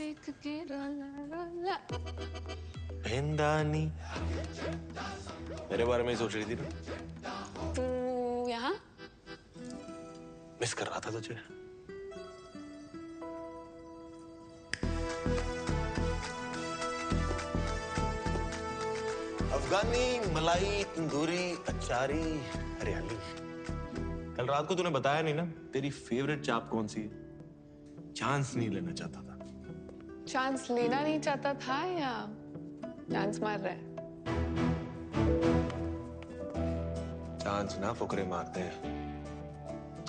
देख के रोला रोला। बेंदानी मेरे बारे में ही सोच रही थी ना? तू यहाँ? मिस कर रहा था तुझे। अफगानी, मलाई, तंदूरी, अचारी, हरियाली। कल रात को तूने बताया नहीं ना तेरी फेवरेट चाप कौन सी है? चांस नहीं लेना चाहता था। चांस लेना नहीं चाहता था या चांस मार रहा है? चांस ना फुकरे मारते हैं,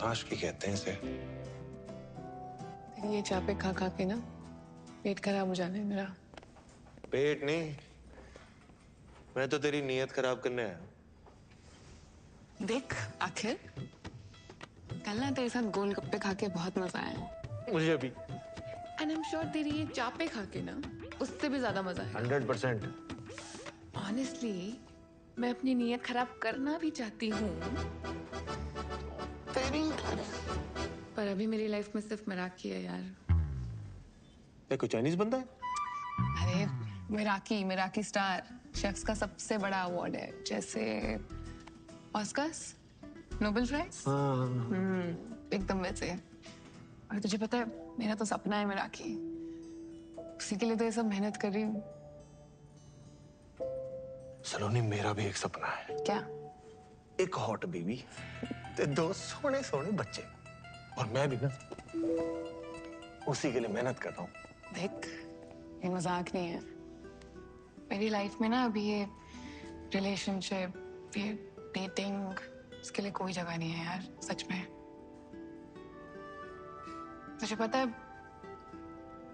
आशिकी कहते हैं इसे। ये चापे खा खा के ना पेट खराब हो जाने मेरा। पेट नहीं, मैं तो तेरी नीयत खराब करने आया। देख आखिर कल ना तेरे साथ गोलगप्पे खा के बहुत मजा आया। मुझे भी। एंड आई एम श्योर तेरी ये चापे खा के ना उससे भी ज्यादा मजा आया। 100%। ऑनेस्टली मैं अपनी नीयत खराब करना भी चाहती हूँ, पर अभी मेरी लाइफ में सिर्फ मिराकी है यार। कोई चाइनीज बंदा है? अरे मिराकी, मिराकी स्टार शेफ्स का सबसे बड़ा अवार्ड है, जैसे ऑस्कर्स, नोबेल प्राइज। एकदम वैसे। और तुझे पता है मेरा तो सपना है मिराकी, उसी के लिए तो ये सब मेहनत कर रही हूँ। सलोनी मेरा भी एक सपना है। क्या? एक हॉट बेबी, ते 2 सोने सोने बच्चे, और मैं भी ना उसी के लिए मेहनत कर रहा हूँ। देख ये मजाक नहीं है, मेरी लाइफ में ना अभी ये रिलेशनशिप, ये डेटिंग, इसके लिए कोई जगह नहीं है यार, सच में। तुझे पता है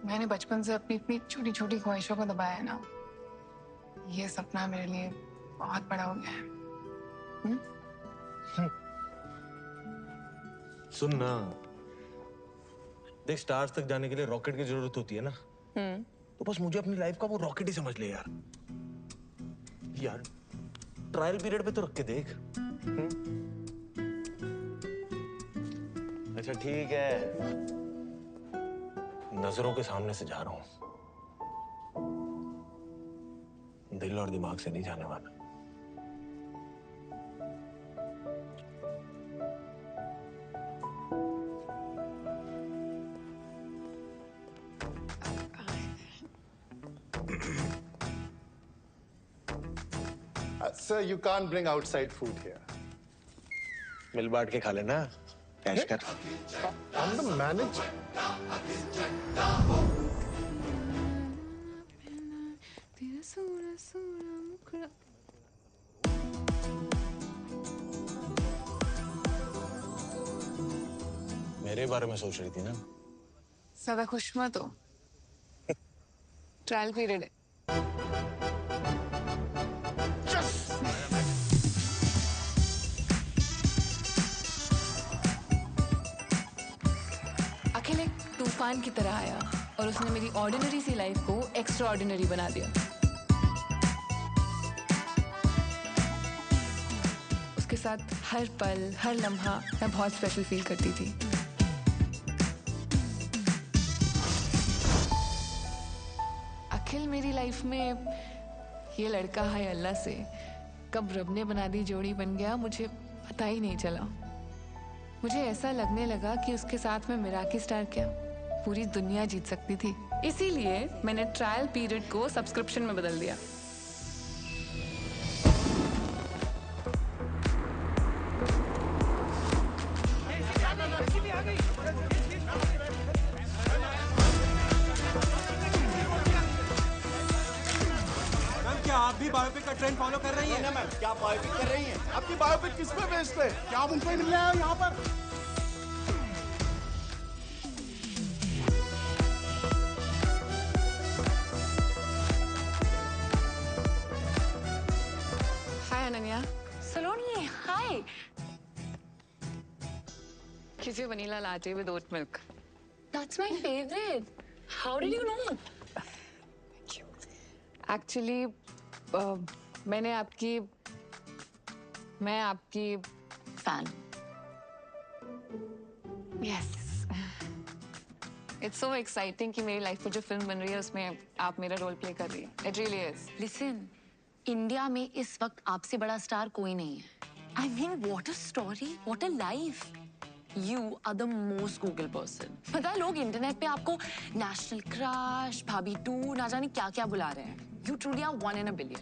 मैंने बचपन से अपनी इतनी छोटी छोटी ख्वाहिशों को दबाया है ना, ये सपना मेरे लिए बहुत बड़ा हो गया है। सुन ना, देख स्टार्स तक जाने के लिए रॉकेट की जरूरत होती है ना। तो बस मुझे अपनी लाइफ का वो रॉकेट ही समझ ले यार। यार ट्रायल पीरियड पे तो रख के देख। अच्छा ठीक है, नजरों के सामने से जा रहा हूं, दिल और दिमाग से नहीं जाने वाला। Sir, you can't bring outside food here. मिल बांट के खा लेना, कैश कर। I'm the manager. मेरे बारे में सोच रही थी ना? ज्यादा खुश मत हो, ट्रायल पीरियड है। अखिल एक तूफान की तरह आया और उसने मेरी ऑर्डिनरी सी लाइफ को एक्स्ट्रा ऑर्डिनरी बना दिया। उसके साथ हर पल, हर लम्हा मैं बहुत स्पेशल फील करती थी। अखिल मेरी लाइफ में ये लड़का है अल्लाह से कब रब ने बना दी जोड़ी बन गया, मुझे पता ही नहीं चला। मुझे ऐसा लगने लगा कि उसके साथ में मिराकी स्टार क्या पूरी दुनिया जीत सकती थी। इसीलिए मैंने ट्रायल पीरियड को सब्सक्रिप्शन में बदल दिया। क्या आप भी बायोपिक का ट्रेंड फॉलो कर रही हैं? मैम, क्या बायोपिक कर रही हैं? आपकी बायोपिक किस पे बेस्ड है? क्या आप उनको ही मिलने आए हो यहाँ पर? हाय अनन्या। सलोनी, हाय। खिसे vanilla latte with oat milk. That's my favorite. How did you know? Actually मैं आपकी Fan. Yes it's so exciting कि मेरी लाइफ में जो फिल्म बन रही है उसमें आप मेरा रोल प्ले कर रही है. It really is. Listen, India में इस वक्त आपसे बड़ा स्टार कोई नहीं है. I mean what a story, what a life. You are the most Google person. पता है लोग इंटरनेट पे आपको नेशनल क्रश, भाभी 2 ना जाने क्या क्या बुला रहे हैं. You truly are 1 in a billion.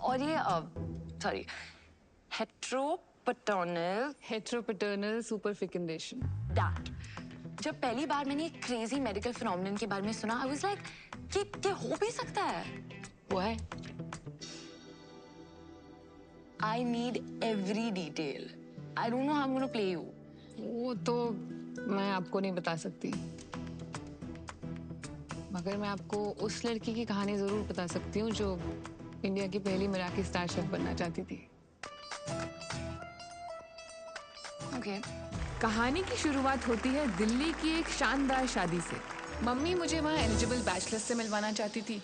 और ये सॉरी हेट्रोपैटर्नल हेट्रोपैटर्नल सुपरफिकेंडेशन. दैट. जब पहली बार मैंने एक क्रेजी मेडिकल फिनोमेनन के बारे में सुना, आई वाज लाइक कि हो भी सकता है. वो है. I need every detail. I don't know how I'm gonna play you. वो तो मैं आपको नहीं बता सकती, मगर मैं आपको उस लड़की की कहानी जरूर बता सकती हूँ जो इंडिया की पहली मराठी स्टार शेफ बनना चाहती थी. Okay. कहानी की शुरुआत होती है दिल्ली की एक शानदार शादी से. मम्मी मुझे वहाँ एलिजिबल बैचलर्स से मिलवाना चाहती थी,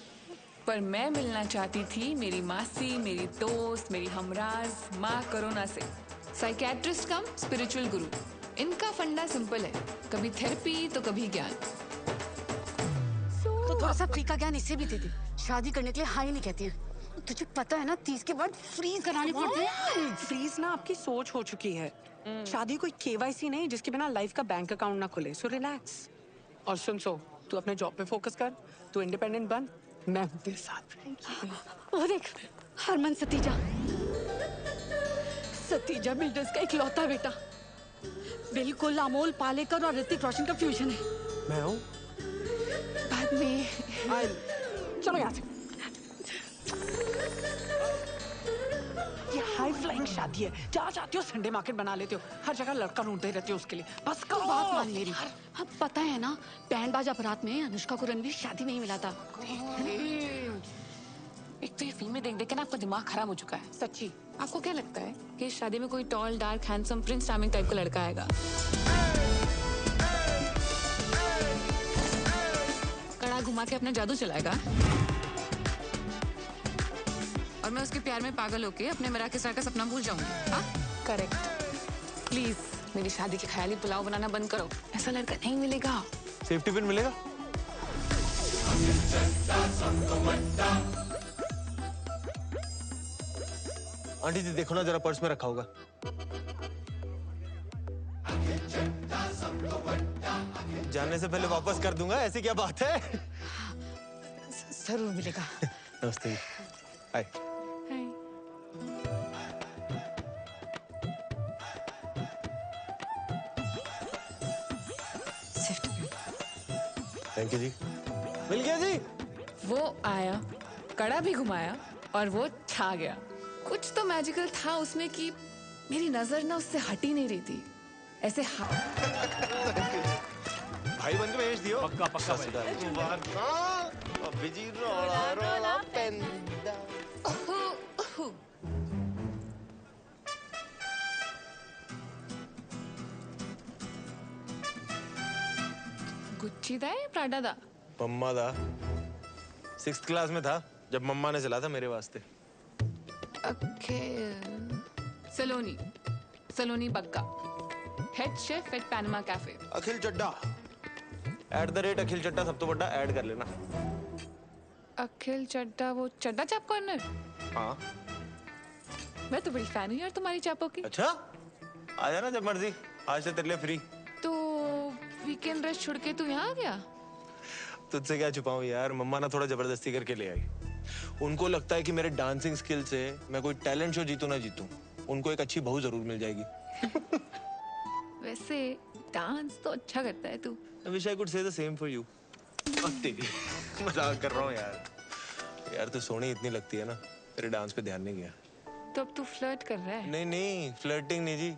पर मैं मिलना चाहती थी मेरी मासी, मेरी दोस्त, मेरी हमराज माँ करोना से. साइकेट्रिस्ट कम स्पिरिचुअल गुरु. इनका फंडा सिंपल है, कभी थेरेपी तो कभी ज्ञान. तो थोड़ा सा फ्री का ज्ञान इससे भी दे दे. शादी करने के लिए हाँ ही नहीं कहती है. तुझे पता है ना 30 के बाद फ्रीज कराने पड़ते हैं. फ्रीज ना आपकी सोच हो चुकी है. शादी कोई केवाईसी नहीं जिसके बिना लाइफ का बैंक अकाउंट ना खुले. So relax. और सुन, तू अपने जॉब पे फोकस कर, तू इंडिपेंडेंट बन, मैं हूँ तेरे साथ. वो देख हरमन सतीजा. सतीजा बिल्डर्स का इकलौता बेटा. बिल्कुल अमोल पालेकर और ऋतिक रोशन का फ्यूजन है. मैं हूँ. बाद में चलो यहाँ से. ये हाई फ्लाइंग शादी है. जहाँ चाहती हो संडे मार्केट बना लेते हो. हर जगह लड़का ढूंढते रहते हो उसके लिए. बस तो करो. बात मान मेरी. अब पता है ना बैंड बाजा बारात में अनुष्का को रणवीर शादी में ही मिला था. एक तो ये फिल्में देख देख के ना आपका दिमाग खराब हो चुका है. सच्ची. आपको क्या लगता है कि इस शादी में कोई tall dark handsome Prince charming type का लड़का आएगा? कड़ा घुमा के अपना जादू चलाएगा और मैं उसके प्यार में पागल होके अपने मराठी स्टार का सपना भूल जाऊंगी. हाँ करेक्ट. प्लीज मेरी शादी के ख्याली पुलाव बनाना बंद करो. ऐसा लड़का नहीं मिलेगा. सेफ्टी पिन मिलेगा? आंटी जी देखो ना जरा, पर्स में रखा होगा. जाने से पहले वापस कर दूंगा. ऐसी क्या बात है? जरूर मिलेगा. नमस्ते. हाय. थैंक यू जी. मिल गया जी. वो आया, कड़ा भी घुमाया और वो छा गया. कुछ तो मैजिकल था उसमें कि मेरी नजर ना उससे हट ही नहीं रही थी. ऐसे भाई बन के भेज दियो. पक्का पक्का. अभी जी रोला रोला पेंदा. गुच्ची दा है प्राडा दा? मम्मा दा. 6th क्लास में था जब मम्मा ने चला था मेरे वास्ते. Saloni Saloni Bagga, head chef at Panama cafe. Akhil Chadda @Akhil Chadda सब तो बड़ा ऐड कर लेना. अखिल चड्डा वो चड्डा चाप कॉर्नर? हाँ. मैं तो बड़ी फैन हूँ यार तुम्हारी चापों की. अच्छा आ जाना जब मर्जी. आज से तेरे लिए फ्री. तो वीकेंड रश छोड़ के तू यहाँ आ गया? तुझसे क्या छुपाऊं यार. मम्मा ना थोड़ा जबरदस्ती करके ले आई. उनको लगता है कि मेरे डांसिंग स्किल से मैं कोई टैलेंट शो जीतूं ना जीतूं, उनको एक अच्छी बहू जरूर मिल जाएगी. वैसे डांस तो अच्छा करता है तू. I wish I could say the same for you. मजाक कर रहा हूँ यार. यार तू सोनी इतनी लगती है ना, तेरे डांस पे ध्यान नहीं गया. तो अब तू फ्लर्ट कर रहा है? नहीं फ्लर्टिंग नहीं जी,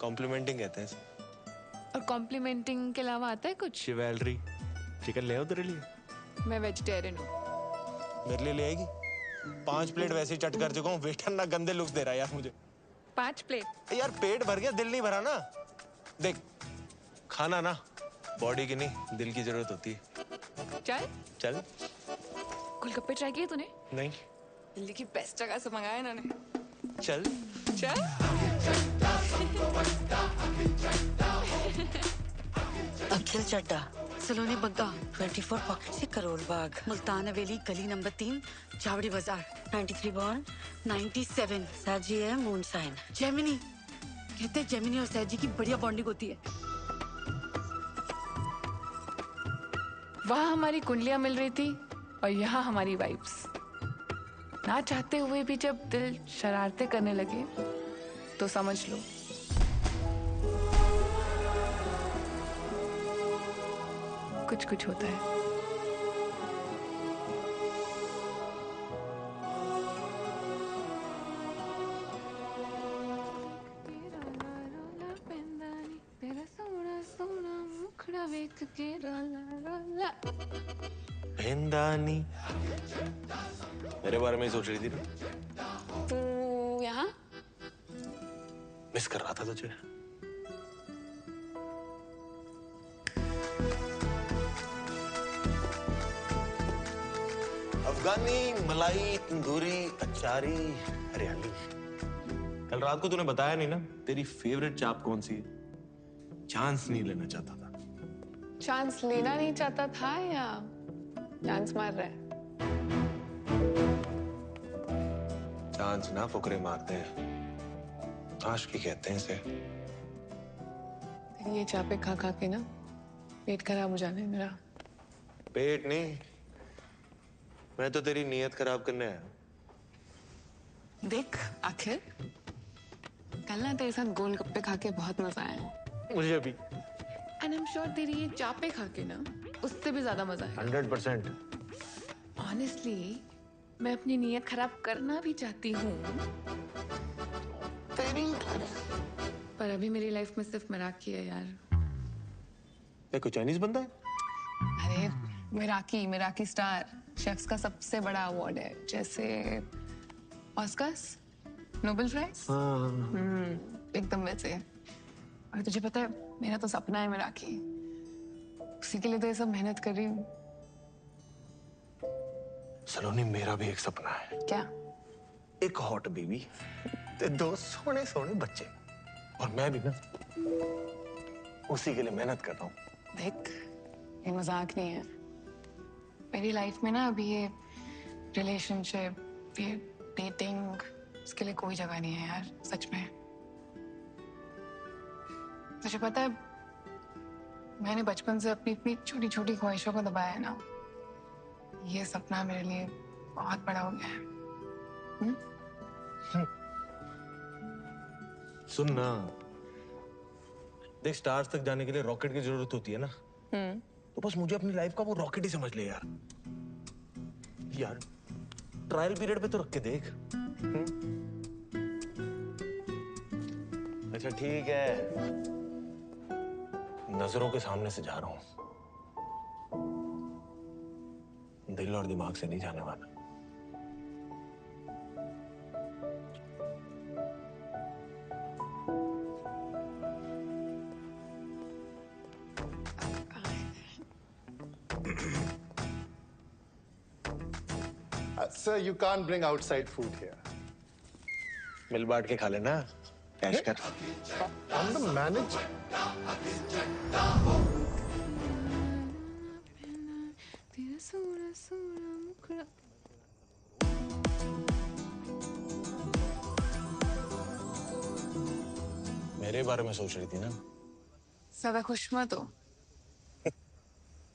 कॉम्प्लीमेंटिंग कहते हैं. और कॉम्प्लीमेंटिंग के अलावा आता है कुछ? शिवैलरी. चिकन ले आओ तेरे लिए. मैं वेजिटेरियन हूँ. मेरे लिए ले आएगी? 5 प्लेट वैसे ही चट कर चुका हूँ. वेटर ना गंदे लुक्स दे रहा है यार मुझे. 5 प्लेट? यार पेट भर गया, दिल नहीं भरा ना. देख खाना ना बॉडी की नहीं दिल की जरूरत होती है. चल. गोलगप्पे ट्राई किए तूने? नहीं. दिल्ली की बेस्ट जगह से मंगाया इन्होंने. चल. अखिल चड्डा सलोनी बग्गा, 24 पॉकेट से करोड़ बाग, मुल्तान हवेली गली नंबर 3, चावड़ी बाजार, 93 बॉर्न, 97। साजी है मून साइन। जेमिनी, कहते हैं जेमिनी और सैजी की बढ़िया बॉन्डिंग होती है। वहाँ हमारी कुंडलियां मिल रही थी और यहाँ हमारी वाइब्स। ना चाहते हुए भी जब दिल शरारतें करने लगे तो समझ लो कुछ कुछ होता है। पेंदानी मेरे बारे में ही सोच रही थी ना? तू यहाँ? मिस कर रहा था तुझे। अफगानी, मलाई, तंदूरी, अचारी, हरियाली। कल रात को तूने बताया नहीं ना तेरी फेवरेट चाप कौन सी है? चांस नहीं लेना चाहता था। चांस लेना नहीं चाहता था या चांस मार रहा है? चांस ना फुकरे मारते हैं, आशिकी कहते हैं इसे। ये चापे खा खा के ना पेट खराब हो जाने मेरा। पेट नहीं, मैं तो तेरी नीयत खराब करने आया। देख आखिर कल ना तेरे साथ गोलगप्पे खा के बहुत मजा आया। मुझे भी। एंड आई एम श्योर तेरी ये चापे खा के ना उससे भी ज्यादा मजा आया। 100%। ऑनेस्टली मैं अपनी नीयत खराब करना भी चाहती हूँ, पर अभी मेरी लाइफ में सिर्फ मराकी है यार। ये कोई चाइनीज बंदा है? अरे मिराकी, मिराकी स्टार शेफ्स का सबसे बड़ा अवार्ड है, जैसे ऑस्कर्स, नोबेल प्राइज। एकदम वैसे। और तुझे पता है मेरा तो सपना है मिराकी, उसी के लिए तो ये सब मेहनत कर रही हूँ। सलोनी मेरा भी एक सपना है। क्या? एक हॉट बेबी, ते 2 सोने सोने बच्चे, और मैं भी ना उसी के लिए मेहनत कर रहा हूँ। देख ये मजाक नहीं है, मेरी लाइफ में ना अभी ये रिलेशनशिप, ये डेटिंग, इसके लिए कोई जगह नहीं है यार, सच में। तुझे पता है मैंने बचपन से अपनी इतनी छोटी छोटी ख्वाहिशों को दबाया है ना, ये सपना मेरे लिए बहुत बड़ा हो गया है। सुन ना, देख स्टार्स तक जाने के लिए रॉकेट की जरूरत होती है ना, तो बस मुझे अपनी लाइफ का वो रॉकेट ही समझ ले यार। यार ट्रायल पीरियड पे तो रख के देख। अच्छा ठीक है, नजरों के सामने से जा रहा हूं, दिल और दिमाग से नहीं जाने वाला। Sir, you can't bring outside food here. मिल बांट के खा लेना, कैश कर। I'm the manager. मेरे बारे में सोच रही थी ना? ज्यादा खुश मत हो,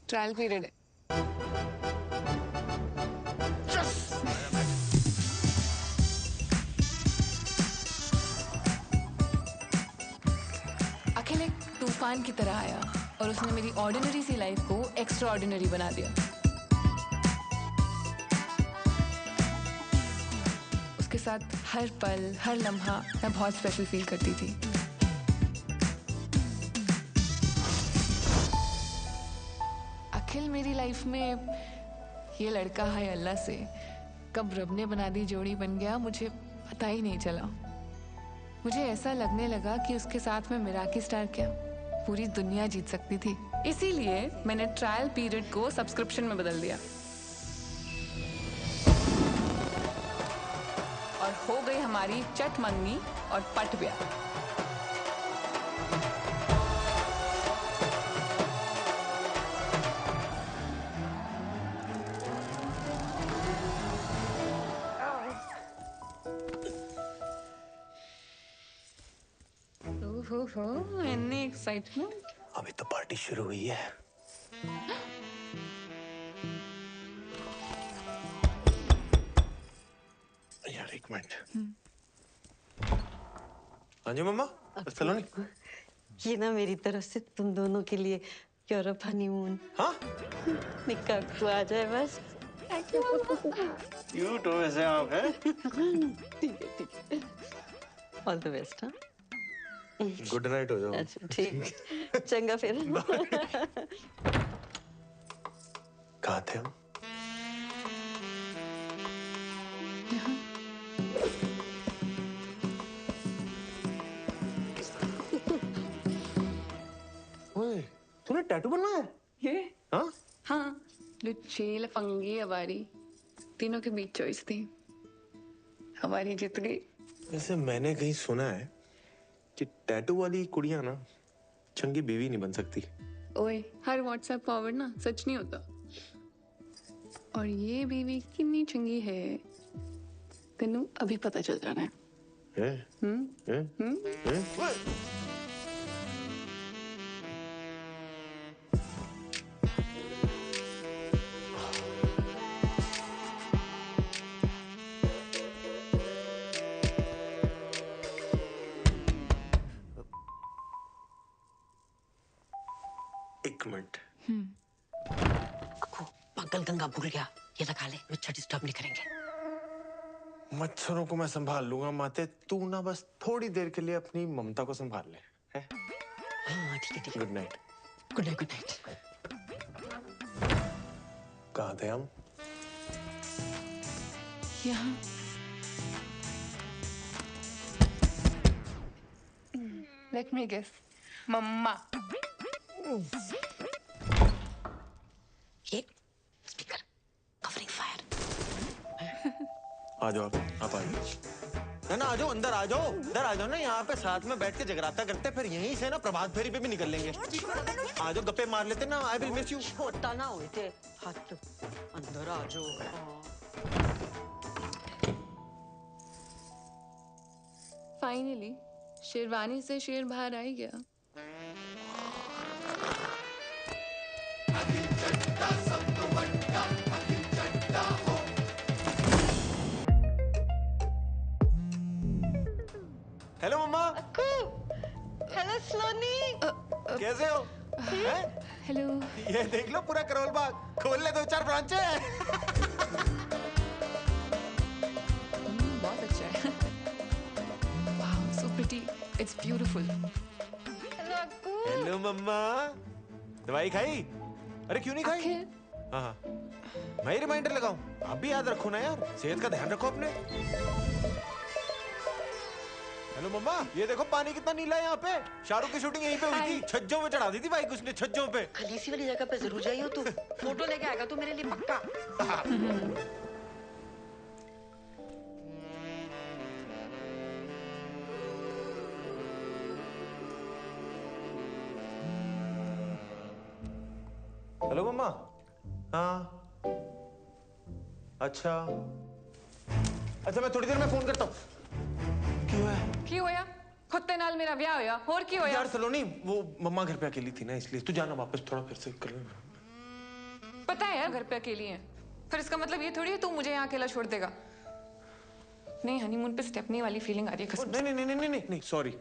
ट्रायल पीरियड है। अखिल एक तूफान की तरह आया और उसने मेरी ऑर्डिनरी सी लाइफ को एक्स्ट्रा ऑर्डिनरी बना दिया। उसके साथ हर पल, हर लम्हा मैं बहुत स्पेशल फील करती थी। अखिल मेरी लाइफ में ये लड़का है अल्लाह से कब रब ने बना दी जोड़ी बन गया, मुझे पता ही नहीं चला। मुझे ऐसा लगने लगा कि उसके साथ में मिराकी स्टार क्या पूरी दुनिया जीत सकती थी। इसीलिए मैंने ट्रायल पीरियड को सब्सक्रिप्शन में बदल दिया और हो गई हमारी चट मंगनी और पट ब्याह। हो इतनी एक्साइटमेंट। अभी तो पार्टी शुरू हुई है। यार एक मिनट। हाँ जी मम्मा, चलो नहीं। ये ना मेरी तरफ से तुम दोनों के लिए यूरोप हनीमून। हाँ निक्का तू आ जाए बस। क्यूट हो वैसे आप है। ठीक है। All the best. हाँ गुड नाइट हो जाओ। अच्छा ठीक, चंगा फिर। कहाँ थे हम? ओए, तूने टैटू बनवाया है? ये हाँ? हाँ, लुच्ची लफंगी हमारी तीनों के बीच चॉइस थी, हमारी जीत गई। वैसे मैंने कहीं सुना है कि टैटू वाली कुड़ियां ना चंगी बीवी नहीं बन सकती। ओए, हर व्हाट्सएप फॉरवर्ड ना सच नहीं होता। और ये बीवी कितनी चंगी है तेनू अभी पता चल जाना है। ओए! एक मिनट। मंगल गंगा भूल गया, ये लगा ले, मच्छर डिस्टर्ब नहीं करेंगे। मच्छरों को मैं संभाल लूंगा माते, तू ना बस थोड़ी देर के लिए अपनी ममता को संभाल ले। है? हाँ ठीक है। Good night. Good night good night. कहाँ थे हम? यहाँ लेट मी गेस, मम्मा। ये स्पीकर कवरिंग फायर। आ जाओ आप आ जाओ। ना आ जाओ, अंदर आ जाओ, इधर आ जाओ ना, यहाँ पे साथ में बैठ के जगराता करते, फिर यहीं से ना प्रभात फेरी पे भी निकल लेंगे। आ जाओ, गप्पे मार लेते ना। I will miss you. छोटा ना हुए थे हाथ, अंदर आ जाओ। फाइनली शेरवानी से शेर बाहर आ ही गया। हेलो मम्मा। हेलो स्लोनी। कैसे हो? हैं? हेलो। ये देख लो पूरा करोल बाग खोल ले, 2-4 ब्रांचें हैं। बहुत अच्छा है। Wow, so pretty, it's beautiful. Hello mama, दवाई खाई? अरे क्यों नहीं खाई? अखिल, हाँ हाँ, मैं ही रिमाइंडर लगाऊं? आप भी याद रखो ना यार, सेहत का ध्यान रखो अपने। हेलो मम्मा, ये देखो पानी कितना नीला है यहाँ पे। शाहरुख की शूटिंग यहीं पे हुई थी। छज्जों पे चढ़ा दी थी बाइक उसने, छज्जों पे। खलीसी वाली जगह पे जरूर जाइयो तू। फोटो लेके आएगा तू मेरे लिए पक्का। हेलो मम्मा। हाँ अच्छा मैं थोड़ी देर में फोन करता हूँ। क्यों होया? खुद ते नाल मेरा ब्याह होया, और क्यों होया? यार सलोनी, वो मम्मा घर पे अकेली थी ना, इसलिए तू जाना वापस, थोड़ा फिर से कर लेना। पता है यार घर पे अकेली है, फिर इसका मतलब ये थोड़ी है तू मुझे यहाँ अकेला छोड़ देगा। नहीं, हनीमून पे स्टेपनी वाली फीलिंग आ रही है कसम से। नहीं सॉरी।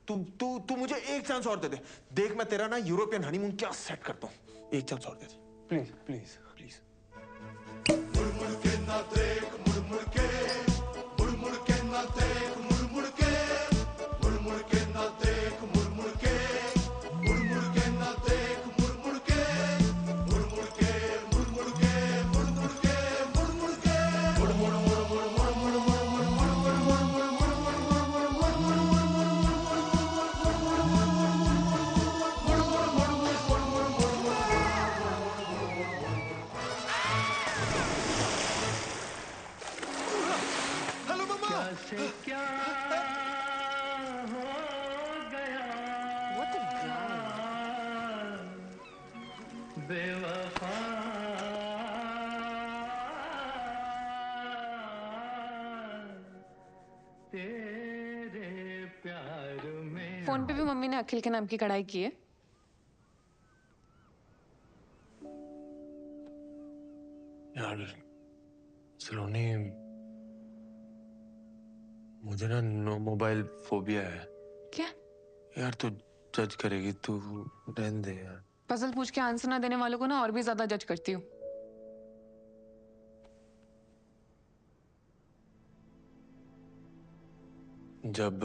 तू मुझे एक चांस और दे दे। देख मैं तेरा ना यूरोपियन हनीमून क्या सेट करता हूँ। एक चांस और दे दे प्लीज प्लीज प्लीज। मुड़ मुड़ के ना देख, मुड़ मुड़ के, मुड़ मुड़ के ना देख, मुड़ मुड़ के, मुड़ मुड़ के ना देख, मुड़ मुड़ के, मुड़ मुड़ के ना देख, मुड़ मुड़ के, मुड़ मुड़ के, मुड़ मुड़ के, मुड़ मुड़ के, मुड़ मुड़ के, मुड़ मुड़ मुड़ मुड़ मुड़ मुड़ मुड़ मुड़ मुड़ मुड़ मुड़ मुड़ हेलो मम्मा। क्या हो गया बेवफा, तेरे प्यार में फोन पे भी मम्मी ने अखिल के नाम की कढ़ाई की है। यार सलोनी, मुझे ना नो मोबाइल फोबिया है। क्या? यार तू जज करेगी, तू रहने दे यार। पजल पूछ के आंसर ना देने वालों को ना और भी ज्यादा जज करती हूँ। जब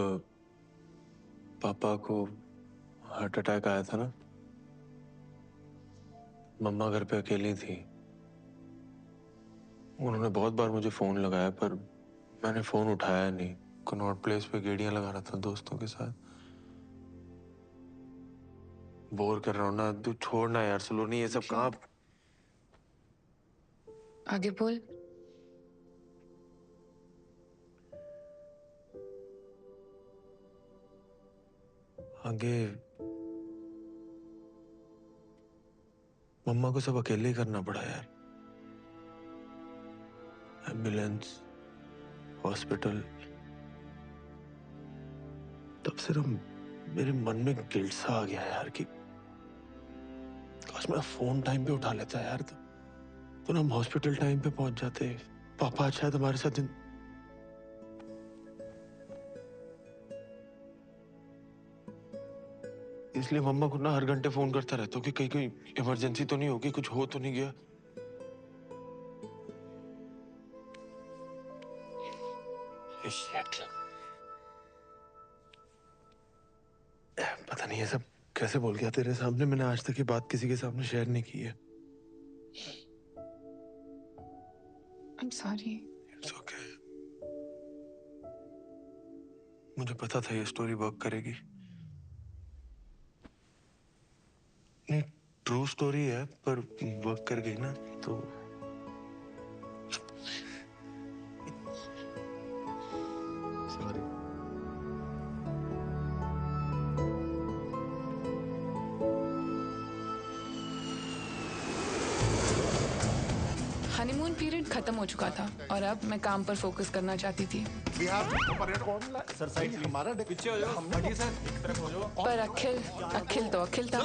पापा को हार्ट अटैक आया था ना, मम्मा घर पे अकेली थी। उन्होंने बहुत बार मुझे फोन लगाया पर मैंने फोन उठाया नहीं। कनॉट प्लेस पे गेड़ियां लगा रहा था दोस्तों के साथ। बोर कर रहा हूँ ना, तू छोड़ना यार सलोनी, ये सब कहाँ। आगे बोल। आगे मम्मा को सब अकेले ही करना पड़ा यार। Ambulance, hospital. तब से ना मेरे मन में गिल्ट सा आ गया यार कि काश मेरा फोन टाइम पे उठा लेता यार। तो ना हम हॉस्पिटल टाइम पे पहुंच जाते। पापा शायद हमारे साथ इसलिए मम्मा को ना हर घंटे फोन करता रहता हूँ कि कहीं कोई इमरजेंसी तो नहीं होगी, कुछ हो तो नहीं गया। पता नहीं ये सब कैसे बोल गया तेरे सामने। मैंने आज तक ये बात किसी के सामने शेयर नहीं की है। I'm sorry. It's okay. मुझे पता था ये स्टोरी वर्क करेगी। नहीं, ट्रू स्टोरी है पर वर्क कर गई ना तो। सॉरी। हनीमून पीरियड खत्म हो चुका था और अब मैं काम पर फोकस करना चाहती थी। सर साइड हमारा पीछे हो जाओ। हटिए सर, एक तरफ हो जाओ। पर अखिल तो अखिल था।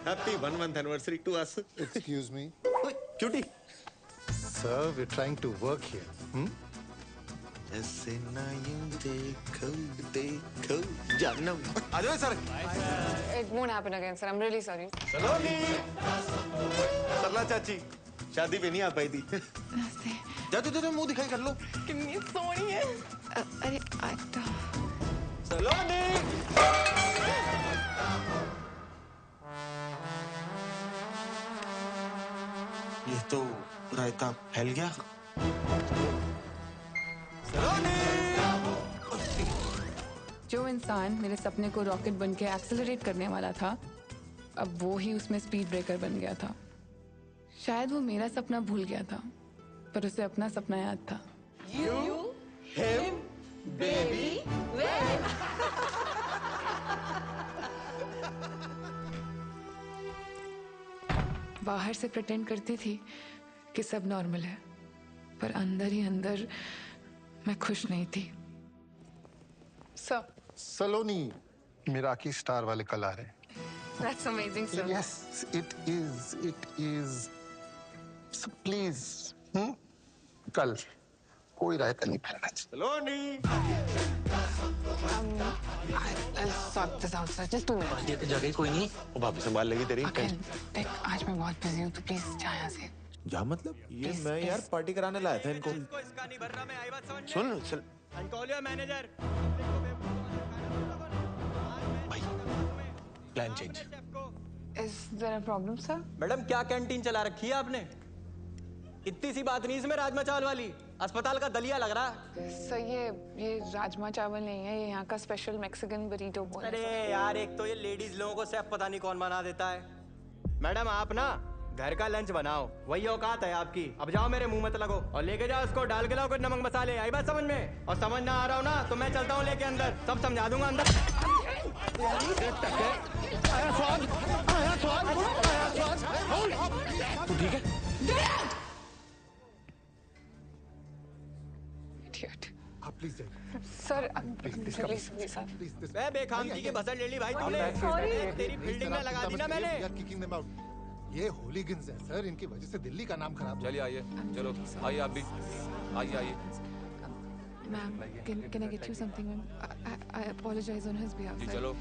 Happy 1 month anniversary to us. Excuse me. Cutie. Sir, we're trying to work here. ऐसे ना यूं देखो जानम। आ जाओ sir. It won't happen again, sir. I'm really sorry. सलोनी। सरला चाची, शादी पे नहीं आ पाई थी। जाते मुंह दिखाई कर लो। कितनी सोहनी है। अरे आटा। सलोनी। ये तो रायता फैल गया। जो इंसान मेरे सपने को रॉकेट बन के एक्सेलरेट करने वाला था, अब वो ही उसमें स्पीड ब्रेकर बन गया था। शायद वो मेरा सपना भूल गया था, पर उसे अपना सपना याद था। You, him, baby, when? बाहर से प्रिटेंड करती थी कि सब नॉर्मल है, पर अंदर ही अंदर मैं खुश नहीं थी। सर, सलोनी, मिराकी स्टार वाले कल आ रहे हैं। That's amazing, sir. Yes, it is. It is. So please, कल कोई रायता नहीं फैलना चाहिए। सलोनी। I'll sort this out, sir. Just 2 minutes. जगह कोई नहीं, वो भाभी संभाल लेगी तेरी। अखिल, देख आज मैं बहुत बिजी हूँ, तो प्लीज जा यहाँ से। जा मतलब? ये मैं यार पार्टी कराने लाया था इनको। इसका नहीं भर रहा, मैं आई बात समझ में। सुन कॉल योर मैनेजर। भाई, plan change. Is there a problem, sir? Madam क्या कैंटीन चला रखी है आपने? इतनी सी बात नहीं इसमें राजमा चावल वाली, अस्पताल का दलिया लग रहा है। सर ये राजमा चावल नहीं है, ये यहाँ का स्पेशल मैक्सिकन बरीटो बोल। अरे यार, एक तो ये लेडीज लोगों को शेफ पता नहीं कौन बना देता है। मैडम आप ना घर का लंच बनाओ, वही औकात है आपकी। अब जाओ, मेरे मुंह मत लगो और लेके जाओ उसको, डाल के लाओ कुछ नमक मसाले। आई बात समझ में? और समझ ना आ रहा हो ना तो मैं चलता हूँ लेके अंदर, सब समझा दूंगा अंदर। तू ठीक है? Idiot. आप प्लीज जाइए। सर प्लीज प्लीज सर मैं बेखामती की बसर ले ली भाई तूने। तेरी फील्डिंग में लगा दी ना मैंने। ये होलीगन्स है सर, इनकी वजह से दिल्ली का नाम खराब। चलिए आइए, चलो आइए आप भी आइए। Ma'am can I get you something ma'am? I apologize on his behalf. जी चलो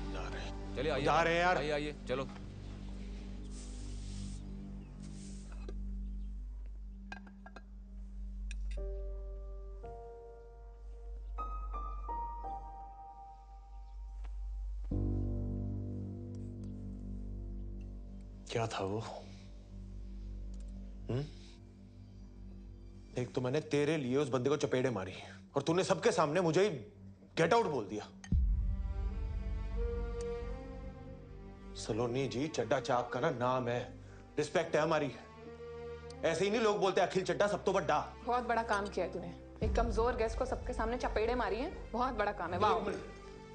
चलिए आइए। जा रहे हैं यार। आइए आइए चलो। क्या था वो? एक तो मैंने तेरे लिए उस बंदे को चपेड़े मारी और तूने सबके सामने मुझे ही गेट आउट बोल दिया। सलोनी जी, चड्डा चाप का ना नाम है, रिस्पेक्ट है हमारी। ऐसे ही नहीं लोग बोलते अखिल चड्डा सब तो बड्डा। बहुत बड़ा काम किया है तूने, एक कमजोर गेस्ट को सबके सामने चपेड़े मारी हैं। बहुत बड़ा काम है। वाह।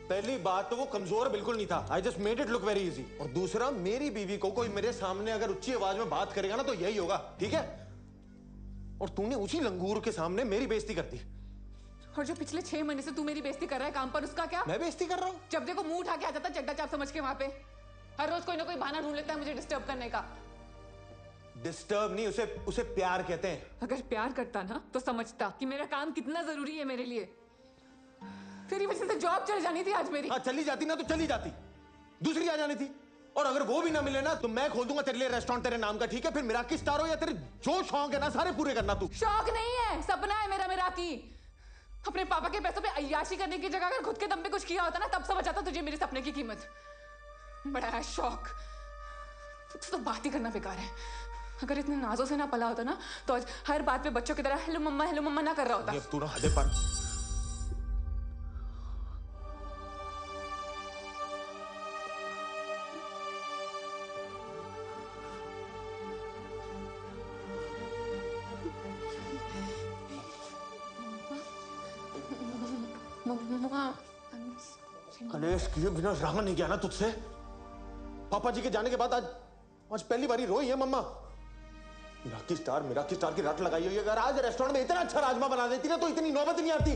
पहली बात तो वो कमजोर बिल्कुल नहीं था, I just made it look very easy. और दूसरा, मेरी बीवी को कोई मेरे सामने अगर ऊंची आवाज में बात करेगा ना तो यही होगा, ठीक है? और तूने उसी लंगूर के सामने मेरी बेइज्जती कर दी। और जो पिछले 6 महीने से तू मेरी बेइज्जती कर रहा है काम पर, उसका क्या? मैं बेइज्जती कर रहा हूँ? जब देखो मुंह उठा के आ जाता चड्डा चाप समझ के वहां पे। हर रोज कोई ना कोई बहाना ढूंढ लेता है मुझे डिस्टर्ब करने का। डिस्टर्ब नहीं, उसे प्यार कहते हैं। अगर प्यार करता ना तो समझता कि मेरा काम कितना जरूरी है मेरे लिए। तेरी वजह से जॉब चली जानी थी आज मेरी। हाँ, चली जाती ना तो चली जाती, दूसरी आ जानी थी। और अगर वो भी ना मिले ना तो मैं खोल दूंगा तेरे लिए रेस्टोरेंट तेरे नाम का, ठीक है? फिर मिराकी स्टार हो या तेरे जो शौक है ना सारे पूरे करना तू। शौक नहीं है, सपना है मेरा मिराकी। अपने पापा के पैसों पे अय्याशी करने की जगह अगर खुद के दम पे कुछ किया होता ना तब समझ आता तुझे मेरे सपने की कीमत। बड़ा है शौक, तो बात ही करना बेकार है। अगर इतने नाजों से ना पला होता ना तो आज हर बात पे बच्चों की तरह हेलो मम्मा ना कर रहा होता। तू ना हदे पर। कलेश किए बिना रहा नहीं गया ना तुझसे। पापा जी के जाने के बाद आज पहली बारी रोई है मम्मा। मिराकी स्टार की रट लगाई हुई है। अगर आज रेस्टोरेंट में इतना अच्छा राजमा बना देती ना तो इतनी नौबत नहीं आती।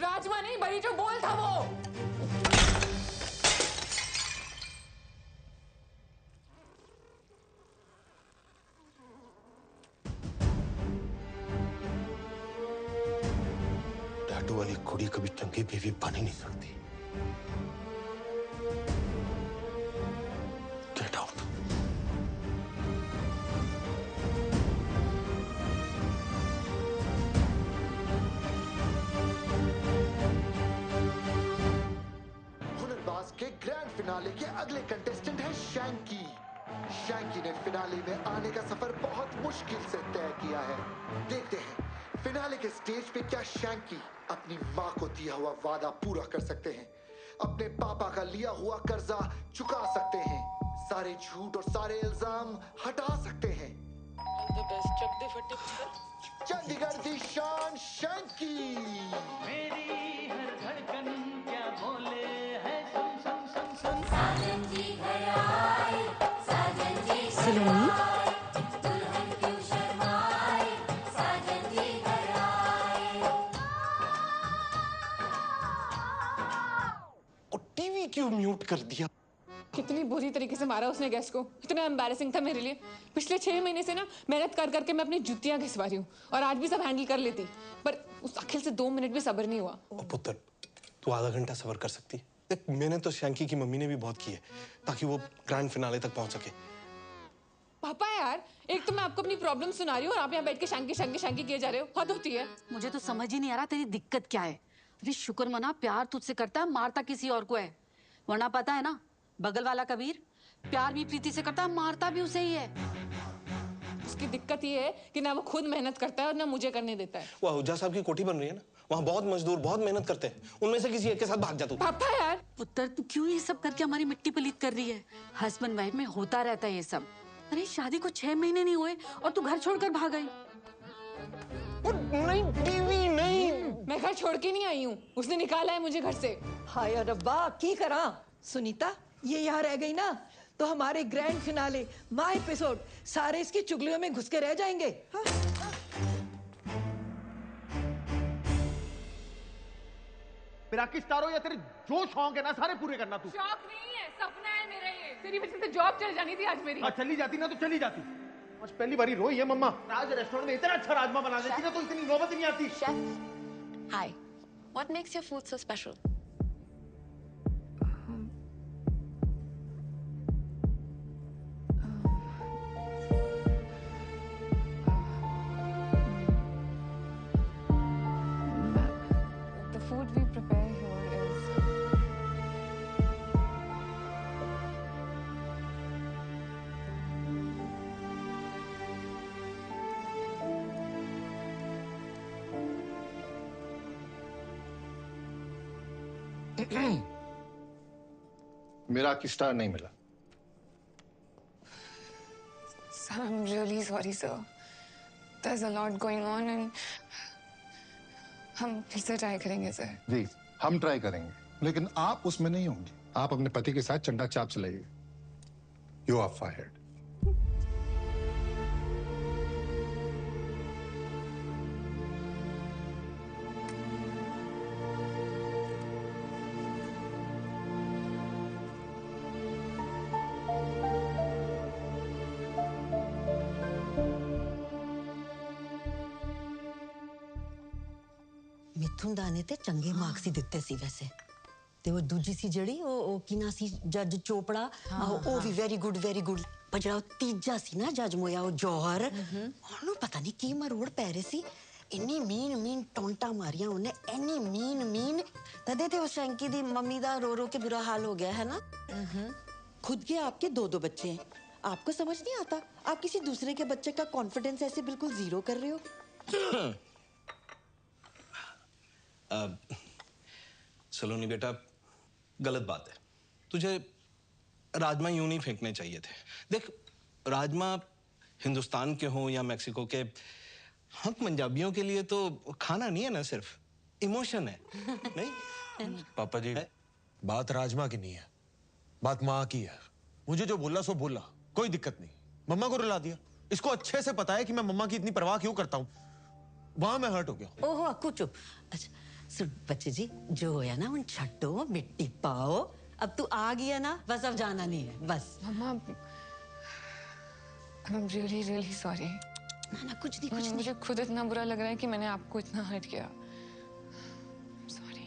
राजमा नहीं, बड़ी जो बोल था वो। टैटू वाली कुड़ी कभी चंगी बीवी बन ही नहीं सकती। Get out. हुनरबाज के ग्रैंड फिनाले के अगले कंटेस्टेंट है शैंकी। शैंकी ने फिनाले में आने का सफर बहुत मुश्किल से तय किया है। देखते हैं फिनाले के स्टेज पे क्या शैंकी अपनी माँ को दिया हुआ वादा पूरा कर सकते हैं, अपने पापा का लिया हुआ कर्जा चुका सकते हैं, सारे झूठ और सारे इल्जाम हटा सकते हैं। चंडीगढ़ की शान शैंकी। मेरी हर धड़कन क्या बोले है सुन सुन सुन सुन। साजन जी घर आए, साजन जी सलोनी दुल्हन क्यों शर्माए, साजन जी घर आए। और टीवी क्यों म्यूट कर दिया? कितनी बुरी तरीके से मारा उसने गेस्ट को। इतना एम्बैरेसिंग था मेरे लिए। पिछले 6 महीने से ना मेहनत कर करके मैं अपनी जुतियां घिसवा रही हूँ और आज भी सब हैंडल कर लेती, पर उस अखिल से 2 मिनट भी सब्र नहीं हुआ। ओ पुत्र, तू आधा घंटा सब्र कर सकती है। देख, मैंने तो शैंकी की मम्मी ने भी बहुत की है ताकि वो ग्रैंड फिनाले तक पहुंच सके। पापा यार, एक तो मैं आपको अपनी प्रॉब्लम सुना रही हूँ और आप यहाँ बैठ के शैंकी किए जा रहे हो। हद होती है। मुझे तो समझ ही नहीं आ रहा तेरी दिक्कत क्या है। अरे शुक्र मना, प्यार तुझसे करता है, मारता किसी और को है। वरना पता है ना, बगल वाला कबीर प्यार भी प्रीति से करता है, मारता भी उसे ही है। उसकी दिक्कत ये है कि ना वो खुद मेहनत करता है और ना मुझे करने देता है। वो आहूजा साहब की कोठी बन रही है ना, वहाँ बहुत मजदूर बहुत मेहनत करते हैं, उनमें से किसी एक के साथ भाग जा तू। पापा यार, पुत्र तू क्यों ये सब करके हमारी मिट्टी पलीत कर रही है? हस्बैंड वाइफ में होता रहता है ये सब। अरे शादी को 6 महीने नहीं हुए और तू घर छोड़कर भाग गई। नहीं टीवी नहीं, मैं घर छोड़ के नहीं आई हूँ, उसने निकाला है मुझे घर से। हाय रब्बा की करा सुनीता, ये यहाँ रह गई ना तो हमारे ग्रैंड फिनाले माय एपिसोड सारे इसकी चुगलियों में घुस के रह जाएंगे। पिराकी स्टार हो या तेरे जो शौक है ना सारे पूरे करना तू। शौक नहीं है, सपना है मेरा ये। तेरी वजह से जॉब चल जानी थी आज मेरी। चली जाती ना तो चली जाती। आज पहली बारी रोई है मम्मा। आज रेस्टोरेंट में इतना अच्छा राजमा बना देती ना तो इतनी नौबत ही नहीं आती। Chef, hi, what makes your food so special? The food we prepare here is मेरा की स्टार नहीं मिला। Sir, I'm really sorry, sir. There's a lot going on and हम फिर से ट्राई करेंगे सर। जी हम ट्राई करेंगे, लेकिन आप उसमें नहीं होंगे। आप अपने पति के साथ चंडा चाप चलाइए। You are fired. ਮਿਥੁਨ ਦਾ ਨੇ ਤੇ ਚੰਗੇ ਮਾਰਕਸ ਹੀ ਦਿੱਤੇ ਸੀ ਵੈਸੇ ਤੇ ਉਹ ਦੂਜੀ ਸੀ ਜਿਹੜੀ ਉਹ ਕੀ ਨਾ ਸੀ ਜੱਜ ਚੋਪੜਾ ਉਹ ਵੀ ਵੈਰੀ ਗੁੱਡ ਪਰ ਜਿਹੜਾ ਉਹ ਤੀਜਾ ਸੀ ਨਾ ਜੱਜ ਮੋਇਆ ਉਹ ਜੋਹਰ ਉਹਨੂੰ ਪਤਾ ਨਹੀਂ ਕੀ ਮਰੋੜ ਪੈ ਰਹੇ ਸੀ ਇੰਨੀ ਮੀਨ ਟੌਂਟਾ ਮਾਰੀਆਂ ਉਹਨੇ ਇੰਨੀ ਮੀਨ ਤਦੇ ਤੇ ਉਹ ਸ਼ੈਂਕੀ ਦੀ ਮੰਮੀ ਦਾ रो के बुरा हाल हो गया है ना खुद के आपके दो बच्चे हैं आपको समझ नहीं आता आप किसी दूसरे के बच्चे का कॉन्फिडेंस ऐसे बिल्कुल जीरो कर रहे हो सलोनी बेटा गलत बात है तुझे राजमा यूं नहीं फेंकने चाहिए थे देख राजमा हिंदुस्तान के हों या मैक्सिको के हम पंजाबियों के लिए तो खाना नहीं है ना सिर्फ इमोशन है नहीं पापा जी बात राजमा की नहीं है बात माँ की है मुझे जो बोला सो बोला कोई दिक्कत नहीं मम्मा को रुला दिया इसको अच्छे से पता है कि मैं मम्मा की इतनी परवाह क्यों करता हूँ वहां मैं हर्ट हो गया ओहो अक्कू चुप अच्छा सुन बच्चे जी जो होया ना उन छट्टो मिट्टी पाओ अब तू आ गया ना बस अब जाना नहीं है बस मम्मा I'm really sorry ना कुछ नहीं मुझे खुद इतना बुरा लग रहा है कि मैंने आपको इतना हर्ट किया सॉरी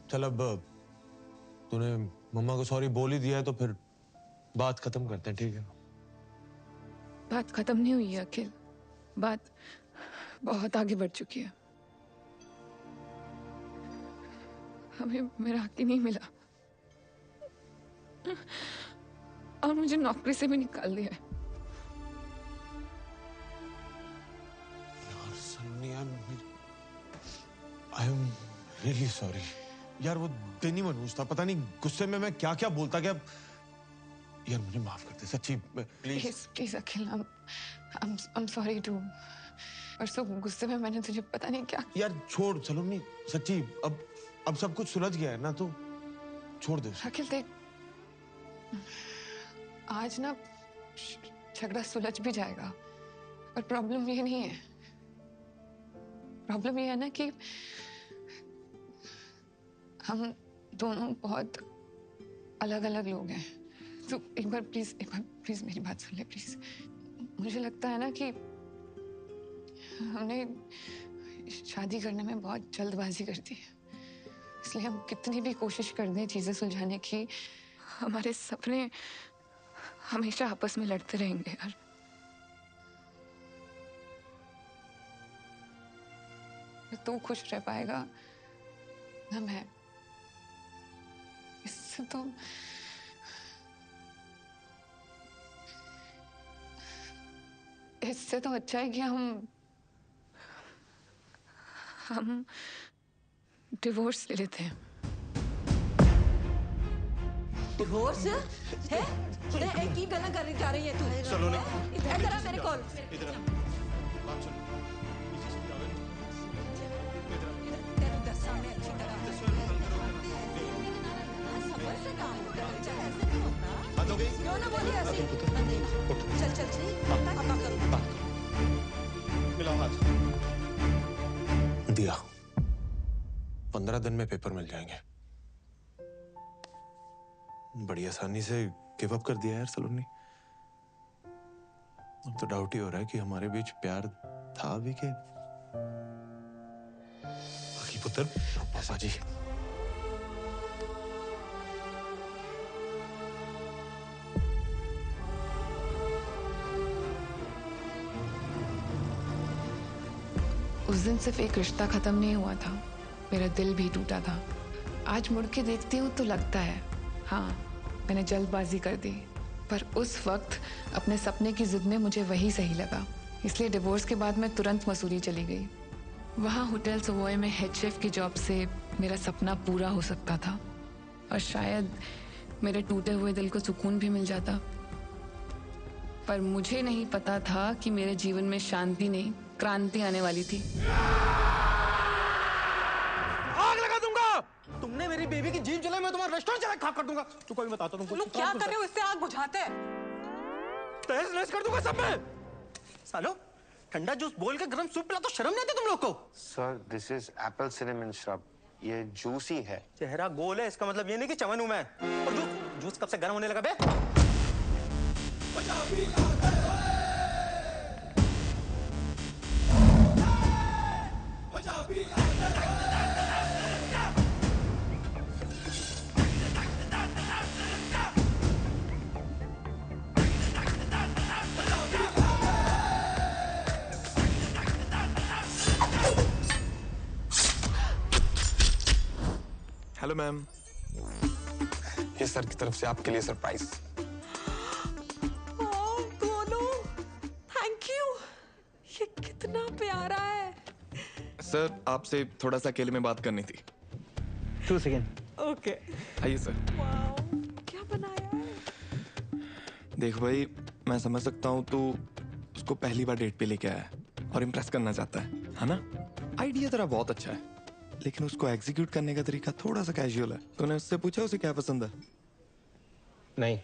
चल अब तूने मम्मा को सॉरी बोल ही दिया है तो फिर बात खत्म करते हैं ठीक है बात खत्म नहीं हुई है अखिल बात बहुत आगे बढ़ चुकी है हमें मेरा हक ही नहीं मिला और मुझे नौकरी से भी निकाल दिया है आई एम रियली सॉरी यार वो दिन ही मनहूस था पता नहीं गुस्से में मैं क्या क्या बोलता गया यार मुझे माफ कर दे सच्ची please Akhil I'm sorry too परसों गुस्से में मैंने तुझे पता नहीं क्या यार छोड़ चलो नहीं सच्ची अब सब कुछ सुलझ गया है ना तो छोड़ दे अखिल देख आज ना झगड़ा सुलझ भी जाएगा पर प्रॉब्लम ये नहीं है प्रॉब्लम ये है ना कि हम दोनों बहुत अलग अलग लोग हैं तो एक बार प्लीज मेरी बात सुन ले प्लीज मुझे लगता है ना कि हमने शादी करने में बहुत जल्दबाजी कर दी इसलिए हम कितनी भी कोशिश कर दें चीजें सुलझाने की हमारे सपने हमेशा आपस में लड़ते रहेंगे यार न तू खुश रह पाएगा न मैं इससे तो अच्छा है कि हम डिवोर्स ले लेते हैं डिवोर्स है एक ही गला करने जा रही है तू चलो ना इधर आ मेरे कॉल इधर बात सुन तेरे दस सामने अच्छी तरह समझ से काम होता है चल ऐसे नहीं होता बात हो गई क्यों ना बोली ऐसे चल अब करो 15 दिन में पेपर मिल जाएंगे। बड़ी आसानी से गिव अप कर दिया यार सलोनी। अब तो डाउट ही हो रहा है कि हमारे बीच प्यार था भी कि बाकी पुत्र। पापा जी उस दिन सिर्फ एक रिश्ता खत्म नहीं हुआ था, मेरा दिल भी टूटा था। आज मुड़ के देखती हूँ तो लगता है हाँ मैंने जल्दबाजी कर दी, पर उस वक्त अपने सपने की जिद में मुझे वही सही लगा। इसलिए डिवोर्स के बाद मैं तुरंत मसूरी चली गई। वहाँ होटल सवॉय में हेड शेफ की जॉब से मेरा सपना पूरा हो सकता था और शायद मेरे टूटे हुए दिल को सुकून भी मिल जाता। पर मुझे नहीं पता था कि मेरे जीवन में शांति नहीं क्रांति आने वाली थी। आग लगा दूंगा। तुमने मेरी बेबी की जीभ जलाई, मैं तुम्हारा रेस्टोरेंट चला खाक कर दूंगा। तू कोई बताता तुमको। लोग क्या कर रहे हो? इससे आग बुझाते हैं। तहस नहस कर दूंगा सब में। सालो ठंडा जूस बोल के गरम सूप पिला तो शर्म नहीं आती तुम लोग को? Sir this is Apple cinnamon shrub, ये जूस ही है। चेहरा गोल है इसका मतलब ये नहीं कि चमन हूं मैं। और जूस कब से गर्म होने लगा बे? हेलो मैम, ये सर की तरफ से आपके लिए सरप्राइज। Golu, thank you. ये कितना प्यारा है। सर आपसे थोड़ा सा अकेले में बात करनी थी। 2 सेकेंड। ओके। आइए सर। वाओ, क्या बनाया है? देख भाई, मैं समझ सकता हूँ तू उसको पहली बार डेट पे लेके आया है और इम्प्रेस करना चाहता है ना? आइडिया तेरा बहुत अच्छा है, लेकिन उसको एग्जीक्यूट करने का तरीका थोड़ा सा कैजुअल है। तूने उससे पूछा उसे क्या पसंद है? नहीं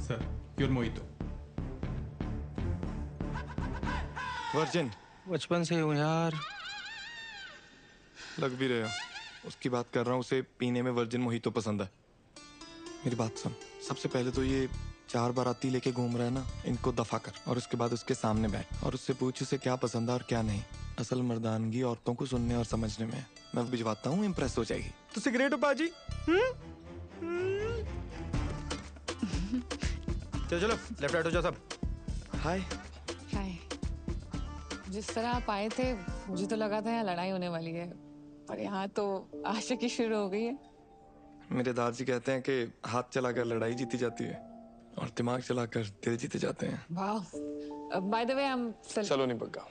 सर, प्योर मोहितो। वर्जिन? बचपन से हूँ यार। लग भी रहे हो। उसकी बात कर रहा हूँ, उसे पीने में वर्जिन मोहितो पसंद है। मेरी बात सुन, सबसे पहले तो ये 4 बाराती लेके घूम रहा है ना, इनको दफा कर और उसके बाद उसके सामने बैठ और उससे पूछ उसे क्या पसंद है और क्या नहीं। असल मर्दानगी औरतों को सुनने और समझने में। मैं भिजवाता हूँ, इम्प्रेस हो जाएगी। तो सिगरेट हो पाजी? चलो लेफ्ट राइट हो जाओ सब। हाय। हाय। जिस तरह आप आए थे मुझे तो लगा था यहाँ लड़ाई होने वाली है, पर यहाँ तो आशिकी शुरू हो गई है। मेरे दादाजी कहते हैं कि हाथ चलाकर लड़ाई जीती जाती है और दिमाग चलाकर दिल जीते जाते हैं। वाह। By the way I am Saloni Bagga.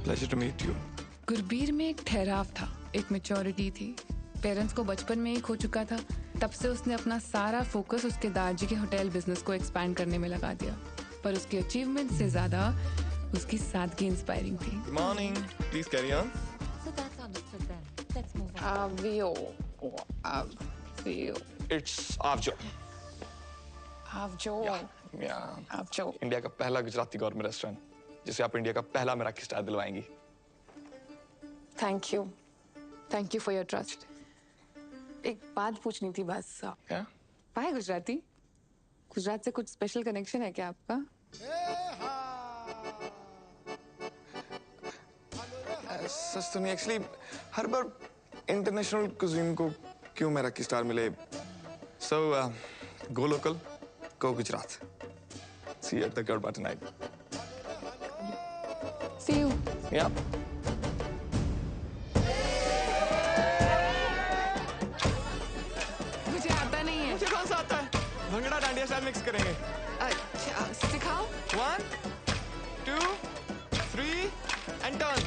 Pleasure to meet you. Gurbir में एक ठहराव था, एक मैच्योरिटी थी। पेरेंट्स को बचपन में ही खो चुका था, तब से उसने अपना सारा फोकस उसके दादाजी के होटल बिजनेस को एक्सपैंड करने में लगा दिया। पर उसकी अचीवमेंट से ज्यादा उसकी सादगी इंस्पायरिंग थी। Good morning, please carry on. It's आवजो। आवजो। इंडिया का पहला गुजराती गौरमेंट रेस्टोरेंट, जिसे आप इंडिया का पहला मेराकी स्टार दिलवाएंगी। Thank you for your trust. एक बात पूछनी थी बस। क्या? पाए गुजराती? गुजरात से कुछ स्पेशल कनेक्शन है क्या आपका? सच तो नहीं, एक्चुअली हर बार इंटरनेशनल कुजीन को क्यों मेराकी स्टार मिले। So go local, go Gujarat. See you at the Garba tonight. See you. Yeah. मुझे आता नहीं है। मुझे कौन सा आता है? भंगड़ा डांडिया स्टाइल मिक्स करेंगे। अच्छा, सिखाओ। 1 2 3 and turn.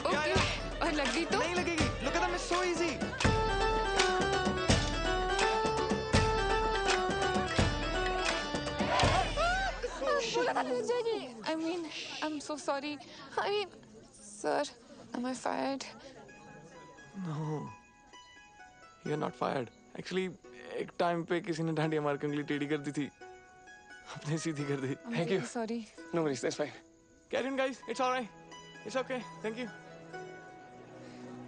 ओके। और लग गई तो? नहीं लगेगी। Look at them, it's so easy. I mean, I'm so sorry. I mean, sir, am I fired? No, you're not fired. Actually, एक टाइम पे किसी ने डांडिया मार के उंगली टेढ़ी कर दी थी, आपने सीधी कर दी। Thank you. Sorry. No worries, that's fine. Carry on, guys. It's all right. It's okay. Thank you.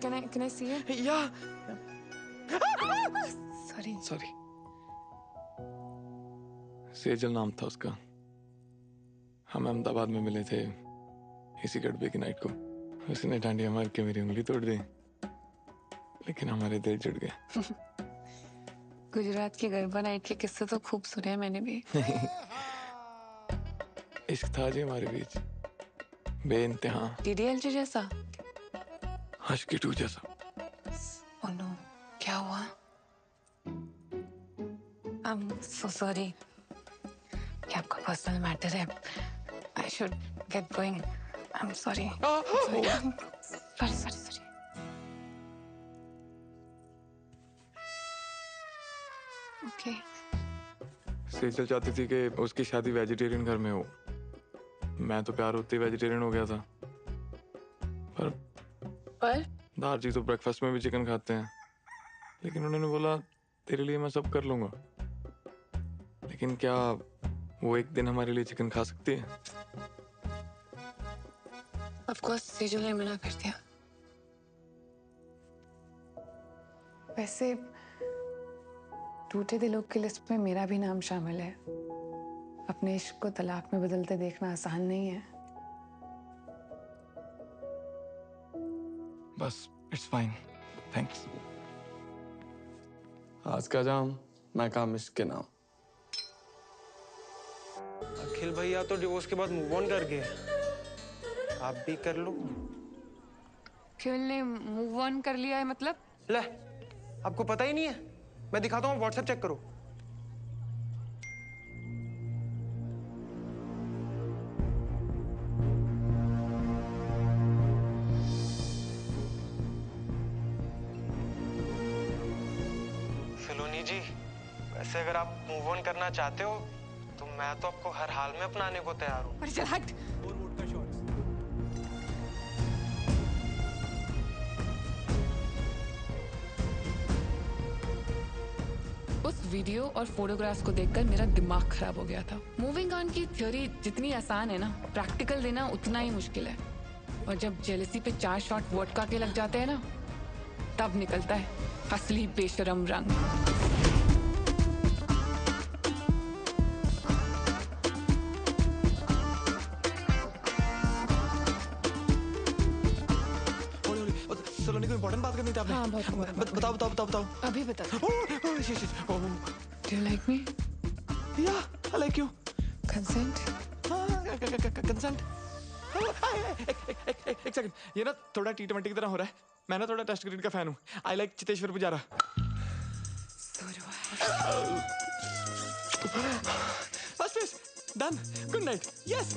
Can I see it? Yeah. Sorry. Sorry. Sejal नाम था उसका। हम अहमदाबाद में मिले थे इसी गड़बे की नाइट को। उसने डांडिया मार के मेरी उंगली तोड़ दी, लेकिन हमारे दिल जुड़ गए। गुजरात की गरबा नाइट के किस्से तो खूब सुने हैं मैंने भी। इश्क था जी हमारे बीच, बेइंतहा। DDLJ जैसा? हश्की 2 जैसा। Oh no, क्या हुआ? I'm so sorry. क्या आपका पर्सनल मैटर है? I should get going. I'm sorry. Sorry. Okay. Sejal चाहती थी कि उसकी शादी वेजिटेरियन घर में हो। मैं तो प्यार होते ही वेजिटेरियन हो गया था। पर दारजी तो ब्रेकफास्ट में भी चिकन खाते हैं, लेकिन उन्होंने बोला तेरे लिए मैं सब कर लूंगा। लेकिन क्या वो एक दिन हमारे लिए चिकन खा सकती है? Of course, सेजल ने मना कर दिया। वैसे टूटे दिलों की लिस्ट में मेरा भी नाम शामिल है। अपने इश्क को तलाक में बदलते देखना आसान नहीं है। बस इट्स फाइन, थैंक्स। आज का जाम मैं काम इश्क के नाम। अखिल भैया तो डिवोर्स के बाद मूव ऑन कर गए, आप भी कर लो। अखिल ने मूव ऑन कर लिया है मतलब? ले, आपको पता ही नहीं है? मैं दिखाता हूँ, व्हाट्सएप चेक करो। सलोनी जी, वैसे अगर आप मूव ऑन करना चाहते हो तो मैं तो आपको हर हाल में अपनाने को तैयार हूँ। अरे चल हट। उस वीडियो और फोटोग्राफ्स को देखकर मेरा दिमाग खराब हो गया था। मूविंग ऑन की थ्योरी जितनी आसान है ना, प्रैक्टिकल देना उतना ही मुश्किल है। और जब जेलसी पे 4 शॉट वोडका के लग जाते हैं ना, तब निकलता है असली बेशरम रंग। सलोनी को इम्पोर्टेंट बात करनी थी आपने। हाँ, बहुत बताओ। अभी बता। Do you like me? Yeah, I like you. Consent? Consent? एक सेकंड, ये ना थोड़ा T20 की तरह हो रहा है। मैं ना थोड़ा टेस्ट क्रिकेट का फैन हूँ। I like Cheteshwar Pujara. बस डन, गुड नाइट। यस,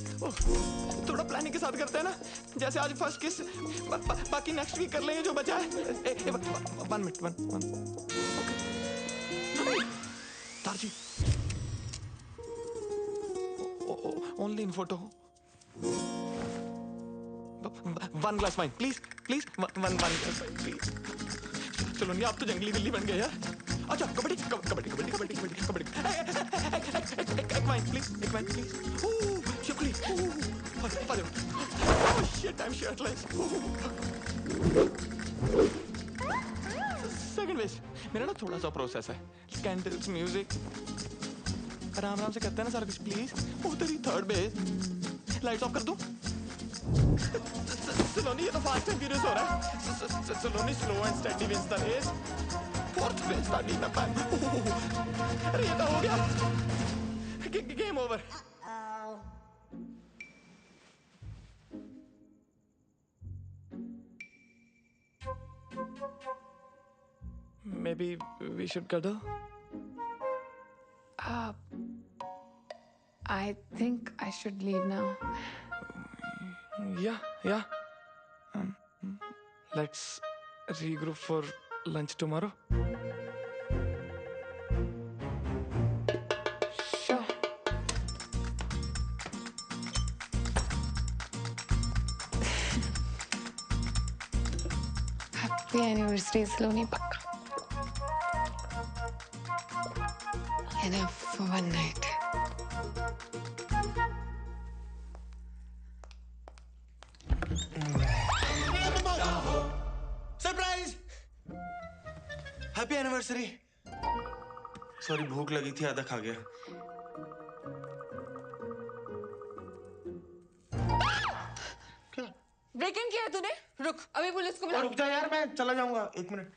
थोड़ा प्लानिंग के साथ करते हैं ना, जैसे आज फर्स्ट किस, बाकी नेक्स्ट वीक कर लेंगे जो बचा है। 1 minute. Darji, only in photo. 1 glass wine please. 1 glass wine please. Saloni, आप तो जंगली बिल्ली बन गए यार। अच्छा, कबड्डी। एक wine please. Shipley. Oh shit, I'm shirtless. Second base, मेरा ना थोड़ा सा प्रोसेस है। कैंडल्स, म्यूजिक, आराम से करते हैं ना सारा कुछ प्लीज। तेरी थर्ड बेस, लाइट्स ऑफ कर दूं? सलोनी, ये तो फास्ट एंड फ्यूरियस हो रहा है। Saloni, slow and steady wins the race. Fourth base का नीड पैन। अरे ये तो हो गया, game over. Maybe we should cuddle? I think I should leave now. Yeah. Let's regroup for lunch tomorrow. Sure. Happy anniversary, Saloni, pakka. Enough for one night. Happy anniversary. Sorry, भूख लगी थी, आधा खा गया। ब्रेक इन किया है तूने? रुक, अभी पुलिस को बुला। रुक जा यार, मैं चला जाऊंगा, 1 मिनट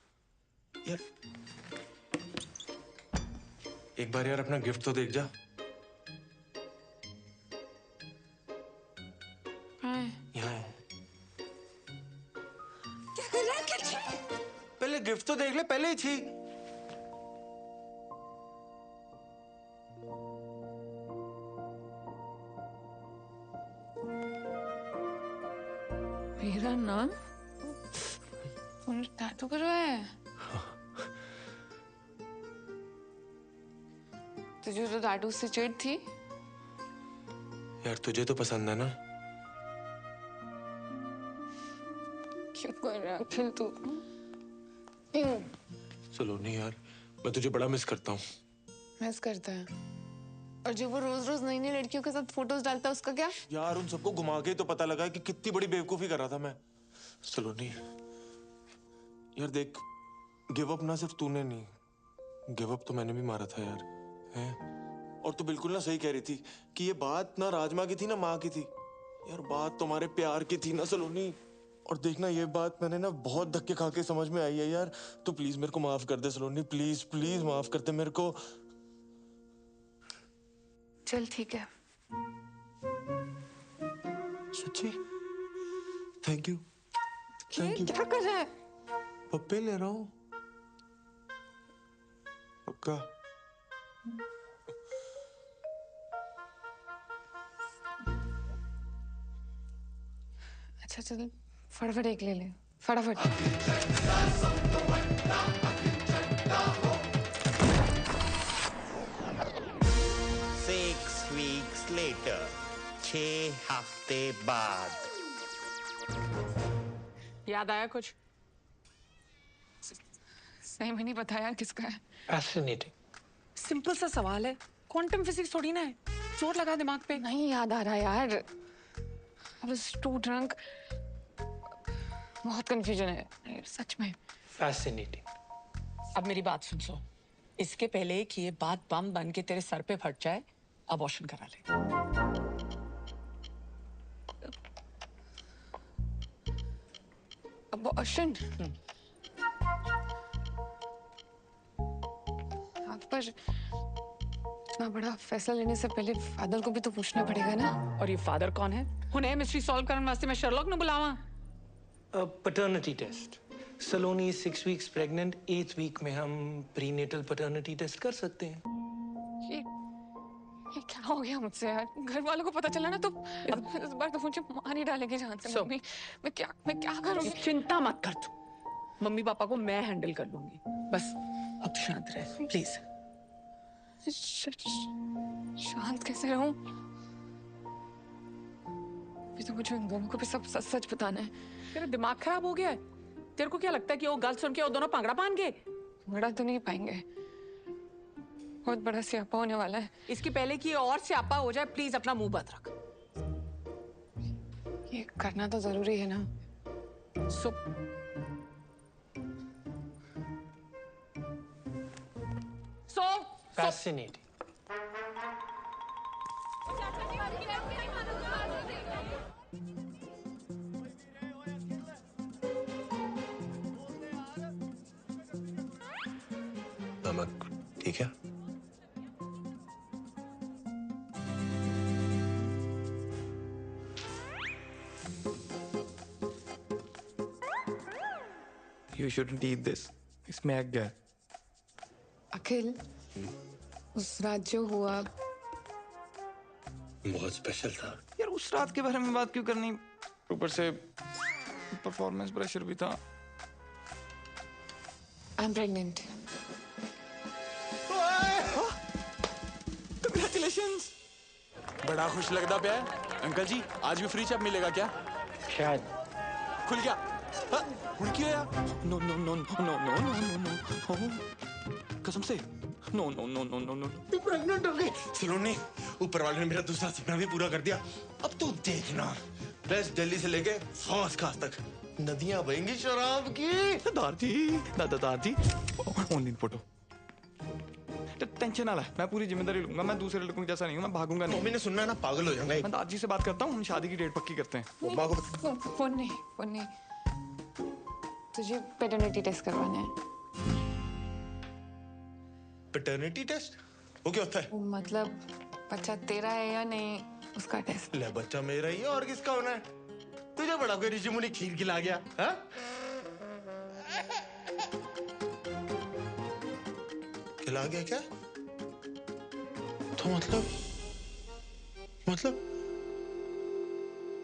यार। एक बार यार अपना गिफ्ट तो देख जा। यहाँ है। क्या कर रहा है? क्या छी? पहले गिफ्ट तो देख ले, पहले ही छी। मेरा नाम टैटू करवाया है? तुझे तो टैटू से चिढ़ थी। यार तुझे तो पसंद है ना? क्यों कर रहा है अखिल तू? चलो नहीं यार, मैं तुझे बड़ा मिस करता हूँ। मिस करता है? और जो वो रोज रोज नई नई लड़कियों के साथ फोटोज डालता है उसका क्या? यार उन सबको घुमा के तो पता लगा कि कितनी बड़ी बेवकूफी कर रहा था मैं। चलो नहीं यार, देख, गिव अप ना सिर्फ तूने नहीं, गिव अप तो मैंने भी मारा था यार, है? और तू बिल्कुल ना सही कह रही थी कि ये बात ना राजमा की थी ना माँ की थी। यार बात तुम्हारे प्यार की थी ना सलोनी। और देखना, ये बात मैंने ना बहुत धक्के खा के समझ में आई है यार। तू प्लीज मेरे को माफ कर दे सलोनी, प्लीज प्लीज माफ कर दे मेरे को। चल ठीक है। सच्ची? Thank you. Thank you. क्या कर रहा है? पप्पे ले रहा हूँ, पक्का। अच्छा चल, फटाफट एक ले ले, फटाफट। 6 weeks later, 6 हफ्ते बाद। याद आया कुछ? सही में नहीं पता यार किसका है। फैसिनेटिंग। सिंपल सा सवाल है, क्वांटम फिजिक्स थोड़ी ना है। चोट लगा दिमाग पे। नहीं याद आ रहा यार। I was too drunk. बहुत कंफ्यूजन है सच में। फैसिनेटिंग। अब मेरी बात सुन सो। इसके पहले कि ये बात बम बन के तेरे सर पे फट जाए, अबॉर्शन करा ले। अबॉर्शन? आप पर इतना बड़ा फैसला लेने से पहले फादर को भी तो पूछना पड़ेगा ना। और ये फादर कौन है? उन्हें मिस्ट्री सॉल्व करने वास्ते मैं शर्लॉक ने बुलावा। Paternity test. Saloni is 6 weeks pregnant, 8th week में हम प्रीनेटल पैटर्निटी टेस्ट कर सकते हैं। ये क्या हो गया मुझसे यार? घर वालों को पता चला ना तो इस बार तो मुझे मार ही डालेंगे जान से। मम्मी, मैं क्या करूंगी? चिंता मत कर तू, मम्मी पापा को मैं हैंडल कर लूंगी। बस अब शांत रह प्लीज। शांत कैसे रहूं? अभी तो मुझे उन दोनों को भी सब सच सच बताना है। तेरा दिमाग खराब हो गया है? तेरे को क्या लगता है कि वो गल सुन के वो दोनों पांगड़ा पान गए? पांगड़ा तो नहीं पाएंगे, बहुत बड़ा स्यापा होने वाला है। इसके पहले कि और स्यापा हो जाए, प्लीज अपना मुंह बंद रख। ये करना तो जरूरी है ना। फैसिनेटिंग। नमक ठीक है? You shouldn't eat this. इसमें एग है। अखिल, उस रात जो हुआ बहुत स्पेशल था यार। उस रात के बारे में बात क्यों करनी? ऊपर से परफॉर्मेंस प्रेशर भी था। I am pregnant. Congratulations! बड़ा खुश लगता पे है। अंकल जी, आज भी फ्री चैप मिलेगा क्या? शायद। खुल गया। उड़ क्यों आया? No no no no no no no no no. कसम से। No no no no no no. तू प्रेग्नेंट हो गई। सलोनी, ऊपर वाले ने मेरा दूसरा सपना भी पूरा कर दिया। अब तू देखना, वेस्ट दिल्ली से लेके फौज खास तक नदियां बहेंगी शराब की। दादाजी दादाजी ऑनलाइन फोटो। टेंशन ना ले, मैं पूरी जिम्मेदारी लूंगा। मैं दूसरे लड़कों जैसा नहीं हूँ, मैं भागूंगा नहीं। मम्मी ने सुनना है ना, पागल हो जाएंगे। मैं दादाजी से बात करता हूँ, हम शादी की डेट पक्की करते हैं। फोन नहीं, तुझे पैटर्निटी टेस्ट करवाना है। पैटर्निटी टेस्ट वो क्या होता है? मतलब बच्चा तेरा है या नहीं उसका टेस्ट। ले बच्चा मेरा ही है और किसका होना है? तुझे बड़ा कोई ऋषि मुनि खीर खिला गया? हाँ? खिला गया क्या? तो मतलब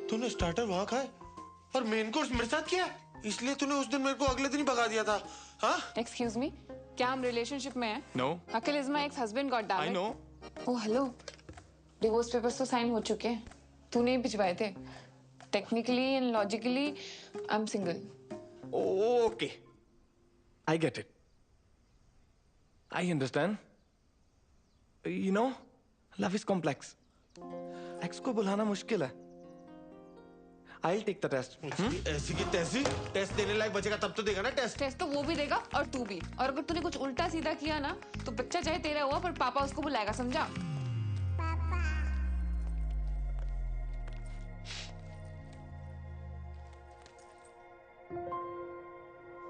तूने स्टार्टर वहां खाए और मेन कोर्स मेरे साथ किया, इसलिए तूने उस दिन मेरे को अगले दिन ही भगा दिया था। हाँ? एक्सक्यूज मी, क्या हम रिलेशनशिप में हैं? No. Akhil is my ex husband, God damn it. I know. Oh hello, divorce papers तो साइन हो चुके हैं, तूने ही भिजवाए थे। Technically and logically I am single. Okay, I get it, I understand. You know, love is complex. Ex को बुलाना मुश्किल है। I'll take the test. ऐसी की तैसी टेस्ट देने लायक बचेगा तब तो देगा ना टेस्ट। टेस्ट तो वो भी देगा और तू भी। और अगर तूने कुछ उल्टा सीधा किया ना तो बच्चा चाहे तेरा हुआ पर पापा उसको बुलाएगा, समझा?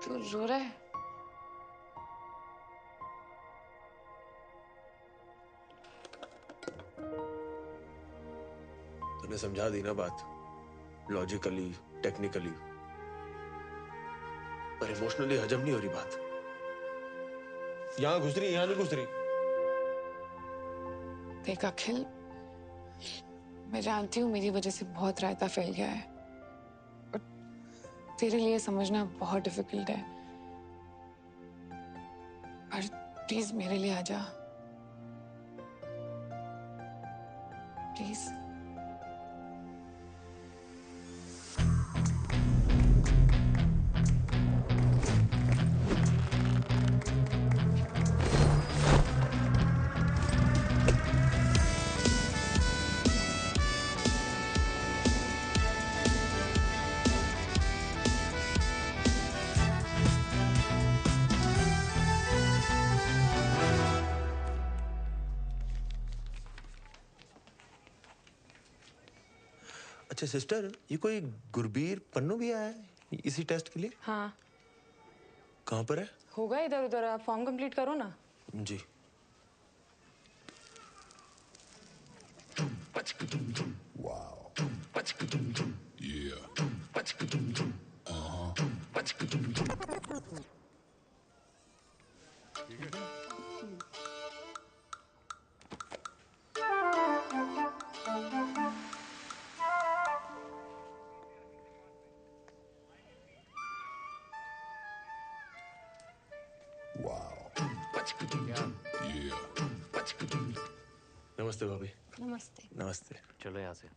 तू रो रहा है? तूने समझा दी ना बात, लॉजिकली टेक्निकली, पर इमोशनली हजम नहीं हो रही बात। यहां घुस रही, यहां नहीं घुस रही। देख अखिल, मैं जानती हूँ मेरी वजह से बहुत रायता फैल गया है और तेरे लिए समझना बहुत डिफिकल्ट है, पर प्लीज मेरे लिए आ जा, प्लीज। अच्छा सिस्टर, ये कोई गुरबीर पन्नू भी आया है इसी टेस्ट के लिए? हाँ। कहाँ पर है? होगा इधर उधर, आप फॉर्म कंप्लीट करो ना। जी। नमस्ते भाभी। नमस्ते। नमस्ते। चलो यहाँ से।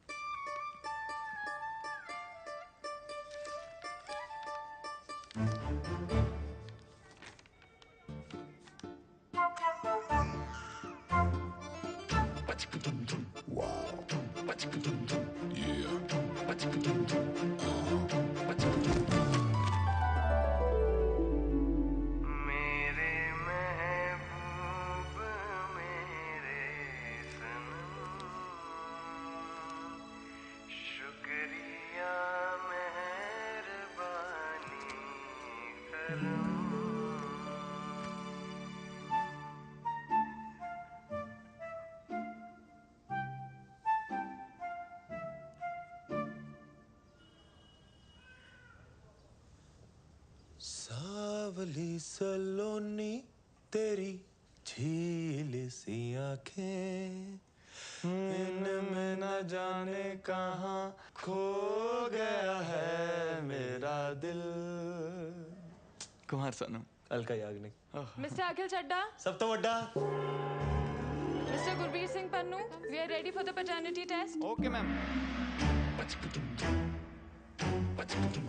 सावली सलोनी तेरी झील सी आंखें, इनमें न जाने कहाँ खो गया है मेरा दिल। कुमार सानू। अलका याग्निक। मिस्टर अखिल चड्डा। सब तो वड्डा। Mister Gurbir Singh Pannu, we are ready for the paternity test. Okay ma'am.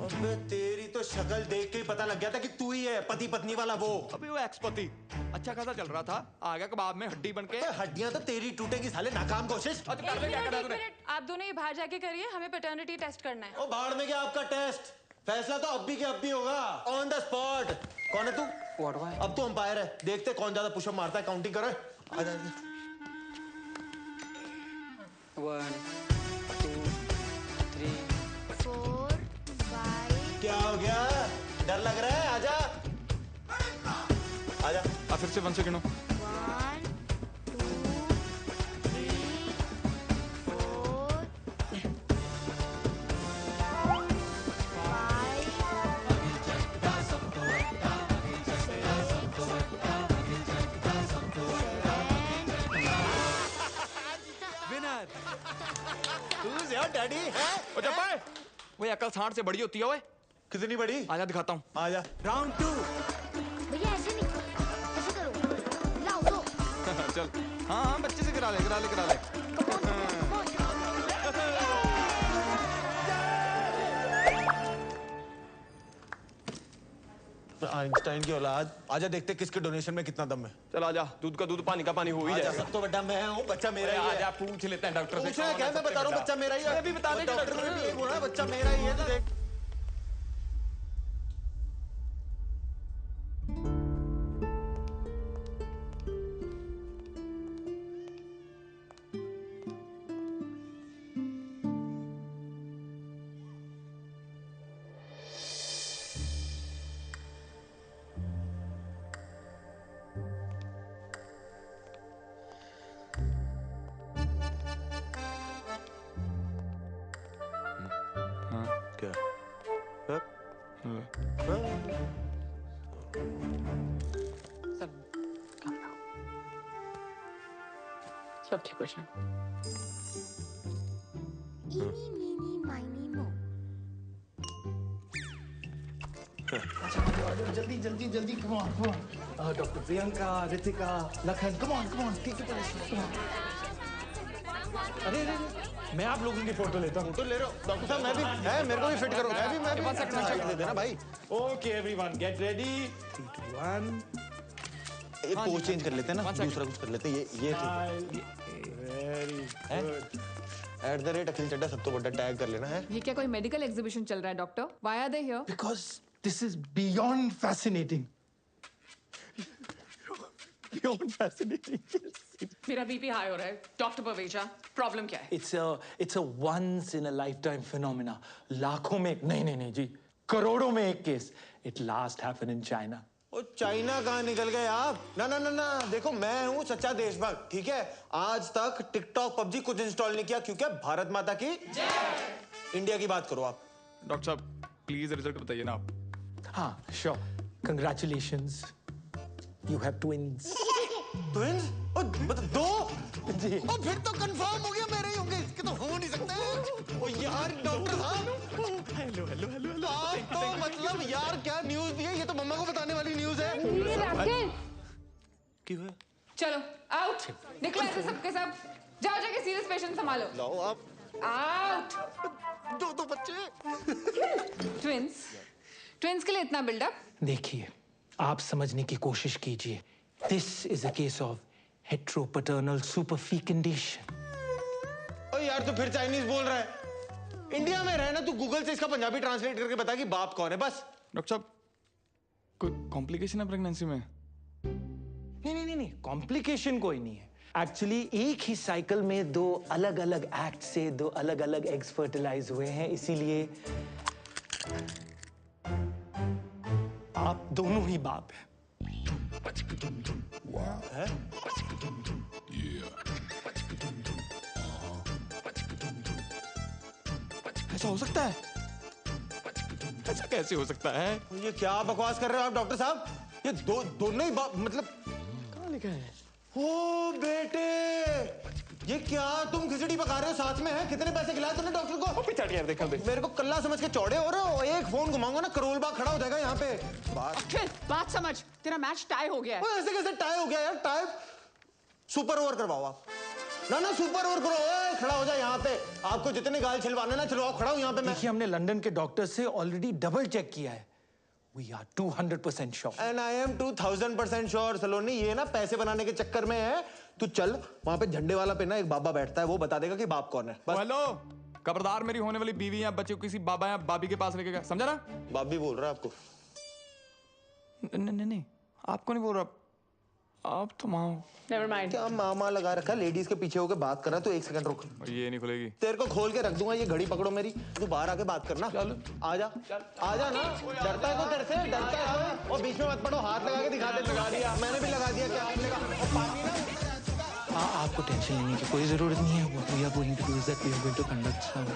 अबे तेरी तो शक्ल देख के ही पता लग गया था कि तू ही है पति पत्नी वाला वो। अभी वो एक्स पति अच्छा खासा चल रहा था, आ गया कबाब में हड्डी बनके। हड्डियां तो तेरी टूटेगी साले, नाकाम कोशिश। एक मिनट, आप दोनों ये बाहर जाके करिए, हमें पैटर्निटी टेस्ट करना है। ओ बाहर में क्या आपका टेस्ट? फैसला तो अब भी के अब भी होगा, ऑन द स्पॉट। कौन है तू? अब तू अंपायर है, देखते कौन ज्यादा पुशअप मारता है, काउंटिंग करे। आजा 1 2 3 4 5 क्या हो गया? डर लग रहा है? आजा आजा। फिर से 1 सेकंड हो। 1 2 3 4 विनर। Who's your daddy? है? ओ चप्पल, वो अकल सांड से बड़ी होती है। ओए कितनी बड़ी? आजा दिखाता हूँ। आजा। राउंड 2। भैया ऐसे नहीं, ऐसे करो, लाओ दो। चल। हाँ हाँ, बच्चे से करा ले, करा ले, करा ले। आइंस्टाइन की औलाद। आजा देखते किसके डोनेशन में कितना दम है। चल आजा, दूध का दूध, पानी का पानी हो ही आजा, जाएगा। सब तो बड़ा मैं हूँ, बच्चा मेरा ही है। आजा पूछ लेते हैं डॉक्टर से। पूछना है क्या? मैं बता रहा हूँ बच्चा मेरा ही है। अभी बता देंगे डॉक्टर ने भी बोला बच्चा मेरा ही है, तो देख। क्या? सब ठीक हो जाए। इनी मीनी माइनी मो। जल्दी जल्दी जल्दी, come on. Doctor Priyanka, Ritika, Lakhan, come on, ठीक है। अरे मैं आप लोगों की फोटो लेता हूँ। फोटो ले रहा हूँ डॉक्टर साहब? मैं भी है, मेरे को भी फिट करो। मैं भी 1 सेकंड साइड दे देना भाई। Okay everyone, get ready. 3 2 1। एक पोज चेंज कर लेते हैं ना, दूसरा कुछ कर लेते हैं। ये वेरी गुड। @अखिल चड्ढा सब तो बड़ा टैग कर लेना है। ये क्या कोई मेडिकल एग्जीबिशन चल रहा है doctor? Why are they here? Because this is beyond fascinating. Beyond fascinating. मेरा बीपी हाई हो रहा है। डॉक्टर पवेजा, प्रॉब्लम क्या है? It's a once in a lifetime phenomena. लाखों में एक, नहीं जी, करोड़ों में एक केस. It last happened in China. ओ चाइना कहाँ निकल गए आप? ना, देखो मैं हूँ सच्चा देशभक्त, ठीक है? आज तक टिकटॉक, पबजी कुछ इंस्टॉल नहीं किया, क्योंकि भारत माता की जय। इंडिया की बात करो आप। डॉक्टर साहब प्लीज रिजल्ट बताइए ना आप। हाँ, sure. Congratulations. You have twins. Twins? दो? जी। और फिर तो कंफर्म हो गया मेरे ही होंगे, इसके तो हो नहीं सकते। ओ यार डॉक्टर साहब। हेलो। आप तो मतलब यार क्या न्यूज़ दी है? ये तो मम्मा को बताने वाली न्यूज़ है। क्यों है? चलो आउट, निकलो ऐसे सबके सब। जाओ जाके सीरियस पेशेंट संभालो। लाओ आप। आउट। दो बच्चे। ट्विंस के लिए इतना बिल्डअप? देखिए, आप समझने की कोशिश कीजिए। This is a case of heteropaternal superfecundation. ओ यार तू फिर चाइनीज बोल रहा है। इंडिया में रहना, तू गूगल से इसका पंजाबी ट्रांसलेट करके बता कि बाप कौन है, बस। डॉक्टर साहब कोई कॉम्प्लिकेशन है प्रेगनेंसी में? नहीं, कॉम्प्लिकेशन कोई नहीं है। एक्चुअली एक ही साइकिल में 2 अलग अलग एक्ट से 2 अलग अलग एग्स फर्टिलाइज हुए हैं, इसीलिए आप दोनों ही बाप हैं। है? ऐसा हो सकता है? ऐसा कैसे हो सकता है? ये क्या बकवास कर रहे हो आप डॉक्टर साहब? ये दोनों ही मतलब कहाँ लिखा है? ओ बेटे, ये क्या तुम खिचड़ी पका रहे हो साथ में? है कितने पैसे खिलाए तूने डॉक्टर को? पिछाड़ी यार, देखा देख। मेरे को कल्ला समझ के चौड़े हो रहे हो। एक फोन घुमाऊंगा ना, करोल बाग खड़ा हो जाएगा यहाँ पे। बात समझ, तेरा मैच टाई हो गया है। ऐसे कैसे टाई हो गया यार? टाई सुपर ओवर करवाओ आप। ना सुपर ओवर करो। खड़ा हो जाए यहाँ पे। आपको जितने गाल छिलवाने ना छिलवाओ, खड़ा हूँ यहाँ पे मैं। देखिए, हमने लंदन के डॉक्टर से ऑलरेडी डबल चेक किया है। We are 200% sure. And I am 2000% sure, सलोनी। ये ना पैसे बनाने के चक्कर में है। तू चल वहां पे झंडे वाला पे ना एक बाबा बैठता है, वो बता देगा कि बाप कौन है। बस। हेलो, खबरदार मेरी होने वाली बीवी या बच्चे को किसी बाबा या बाबी के पास लेके गया, समझा ना? बाबी बोल रहा है आपको? नहीं, आपको नहीं बोल रहा, आप तो माँ हो। Never mind. क्या मामा लगा रखा, लेडीज के पीछे होके बात कर रहा है, तो एक सेकंड रुक। ये नहीं खुलेगी। तेरे को खोल के रख दूंगा, ये घड़ी पकड़ो मेरी, तू बाहर आके बात करना। चल आजा ना, डरता है तो तेरे से, डरता है तो, और बीच में मत पड़ो, हाथ लगा के दिखा दे। लगा दिया मैंने भी, लगा दिया क्या आपने कहा? और पानी ना, आपको टेंशन लेने की कोई जरूरत नहीं है। What we are going to do is that we are going to conduct some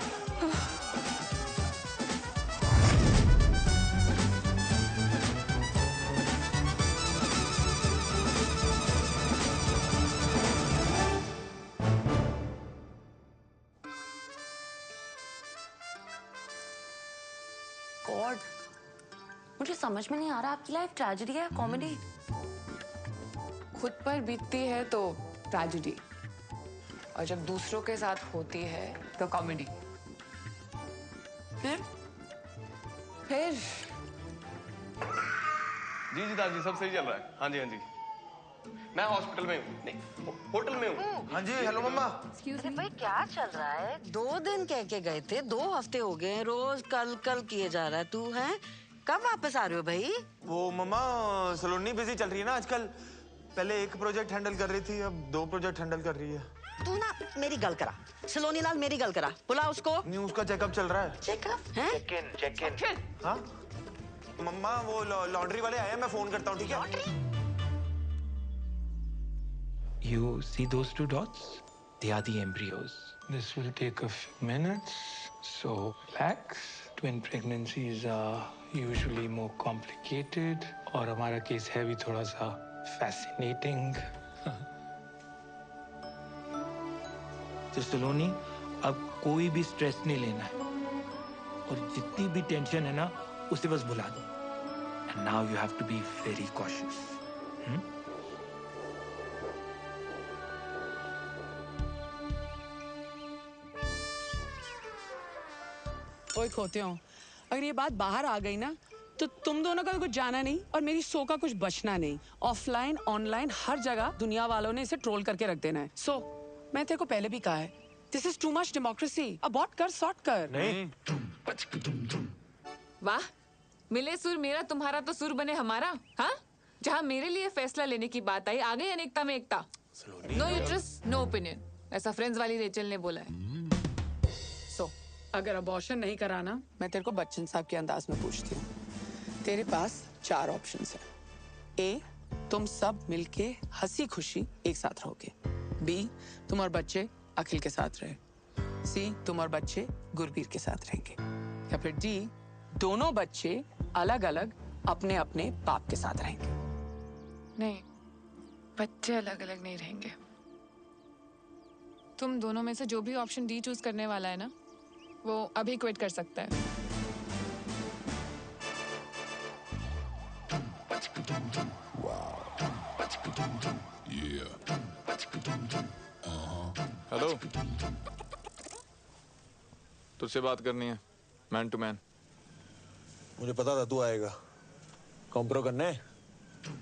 God, मुझे समझ में नहीं आ रहा आपकी लाइफ ट्रेजेडी है या कॉमेडी? खुद पर बीतती है तो ट्रेजेडी, और जब दूसरों के साथ होती है तो कॉमेडी। फिर जी दादी, सब सही चल रहा है। हाँ जी, मैं हॉस्पिटल में हूँ, नहीं होटल में हूँ। हाँ जी, हेलो मम्मा। अरे भाई क्या चल रहा है? 2 दिन कह के गए थे, 2 हफ्ते हो गए, रोज कल किए जा रहा है। तू है कब वापस आ रहे हो भाई? वो मम्मा सलोनी बिजी चल रही है ना आजकल। पहले एक प्रोजेक्ट हैंडल कर रही थी, अब 2 प्रोजेक्ट हैंडल कर रही है। तू ना मेरी गल करा, सलोनी लाल मेरी गल करा, बुला उसको। नहीं, उसका चेकअप चल रहा है। चेकअप है? Check in. हाँ मम्मा, वो लॉन्ड्री वाले आए हैं, मैं फोन करता हूँ, ठीक है? You see those 2 dots? They are the embryos. This will take a few minutes, so relax. Twin pregnancies are usually more complicated, और हमारा केस है भी थोड़ा सा fascinating. तो सलोनी, अब कोई भी स्ट्रेस नहीं लेना है, और जितनी भी टेंशन है ना, उसे बस भुला दो. And now you have to be very cautious. ओए खोते हो, अगर ये बात बाहर आ गई ना, तो तुम दोनों का तो कुछ जाना नहीं और मेरी शो का कुछ बचना नहीं। ऑफलाइन ऑनलाइन हर जगह दुनिया वालों ने इसे ट्रोल करके रख देना है। सो मैं तेरे को पहले भी कहा है, this is too much democracy. Abort कर, सॉर्ट कर। नहीं। वाह, मिले सुर मेरा, तुम्हारा तो सुर बने हमारा। हाँ, जहाँ मेरे लिए फैसला लेने की बात आई, आ गई अनेकता में एकता। नो यूट्रस नो ओपिनियन, ऐसा फ्रेंड्स वाली रेचल ने बोला है। सो अगर अबॉर्शन नहीं कराना, मैं तेरे को बच्चन साहब के अंदाज में पूछती हूँ। तेरे पास 4 ऑप्शंस हैं। ए, तुम सब मिलके हंसी खुशी एक साथ रहोगे। बी, तुम और बच्चे अखिल के साथ रहे। सी, तुम और बच्चे गुरबीर के साथ रहेंगे। या फिर डी, दोनों बच्चे अलग अलग अपने अपने बाप के साथ रहेंगे। नहीं, बच्चे अलग अलग नहीं रहेंगे। तुम दोनों में से जो भी ऑप्शन डी चूज करने वाला है ना, वो अभी क्विट कर सकता है। हेलो, तुझसे बात करनी है, मैन टू मैन। मुझे पता था तू आएगा। कॉम्प्रो करने?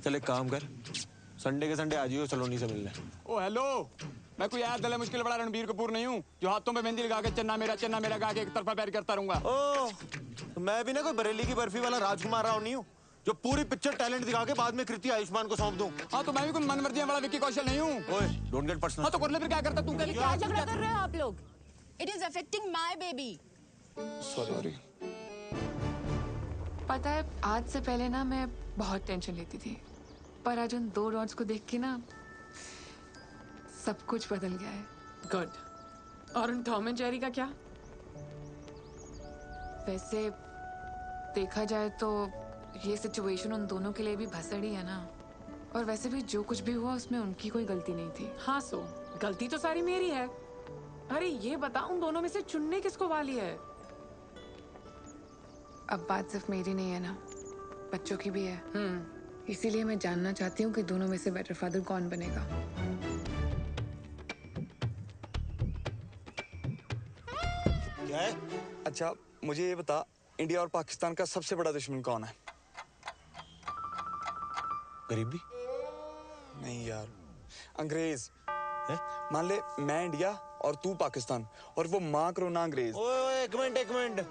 चल एक काम कर, संडे के संडे आ जाइयो सलोनी से मिलने। ओ हेलो, मैं कोई याद दले मुश्किल बड़ा रणबीर कपूर नहीं हूँ जो हाथों पे मेहंदी लगा के चन्ना मेरा गा के एक तरफा पैर करता रहूंगा। ओ, तो मैं भी ना कोई बरेली की बर्फी वाला राजकुमार राव नहीं हूँ जो पूरी पिक्चर टैलेंट दिखा के बाद में कृति आयुष्मान को सौंप दूं। हाँ, तो मैं भी कोई मनमर्जी वाला विक्की कौशल नहीं हूँ। ओए, डोंट गेट पर्सनल। हाँ, तो कर ले फिर, क्या करता तू? क्या झगड़ा कर रहे हो आप लोग? It is affecting my baby. Sorry. पता है, आज से पहले ना मैं बहुत टेंशन लेती थी, पर आज उन 2 डॉट्स को देख के ना सब कुछ बदल गया है। गुड। और उन टॉम एंड जेरी का क्या? वैसे देखा जाए तो ये सिचुएशन उन दोनों के लिए भी भसड़ी है ना, और वैसे भी जो कुछ भी हुआ उसमें उनकी कोई गलती नहीं थी। हाँ, सो गलती तो सारी मेरी है। अरे ये बता, उन दोनों में से चुनने किसको वाली है? अब बात सिर्फ मेरी नहीं है ना, बच्चों की भी है। इसीलिए मैं जानना चाहती हूँ कि दोनों में से बेटर फादर कौन बनेगा। क्या है? अच्छा, मुझे ये बता, इंडिया और पाकिस्तान का सबसे बड़ा दुश्मन कौन है? गरीबी? नहीं यार, अंग्रेज। मान ले मैं इंडिया और तू पाकिस्तान, और वो माँ करोना अंग्रेज। ओए एक मिनट,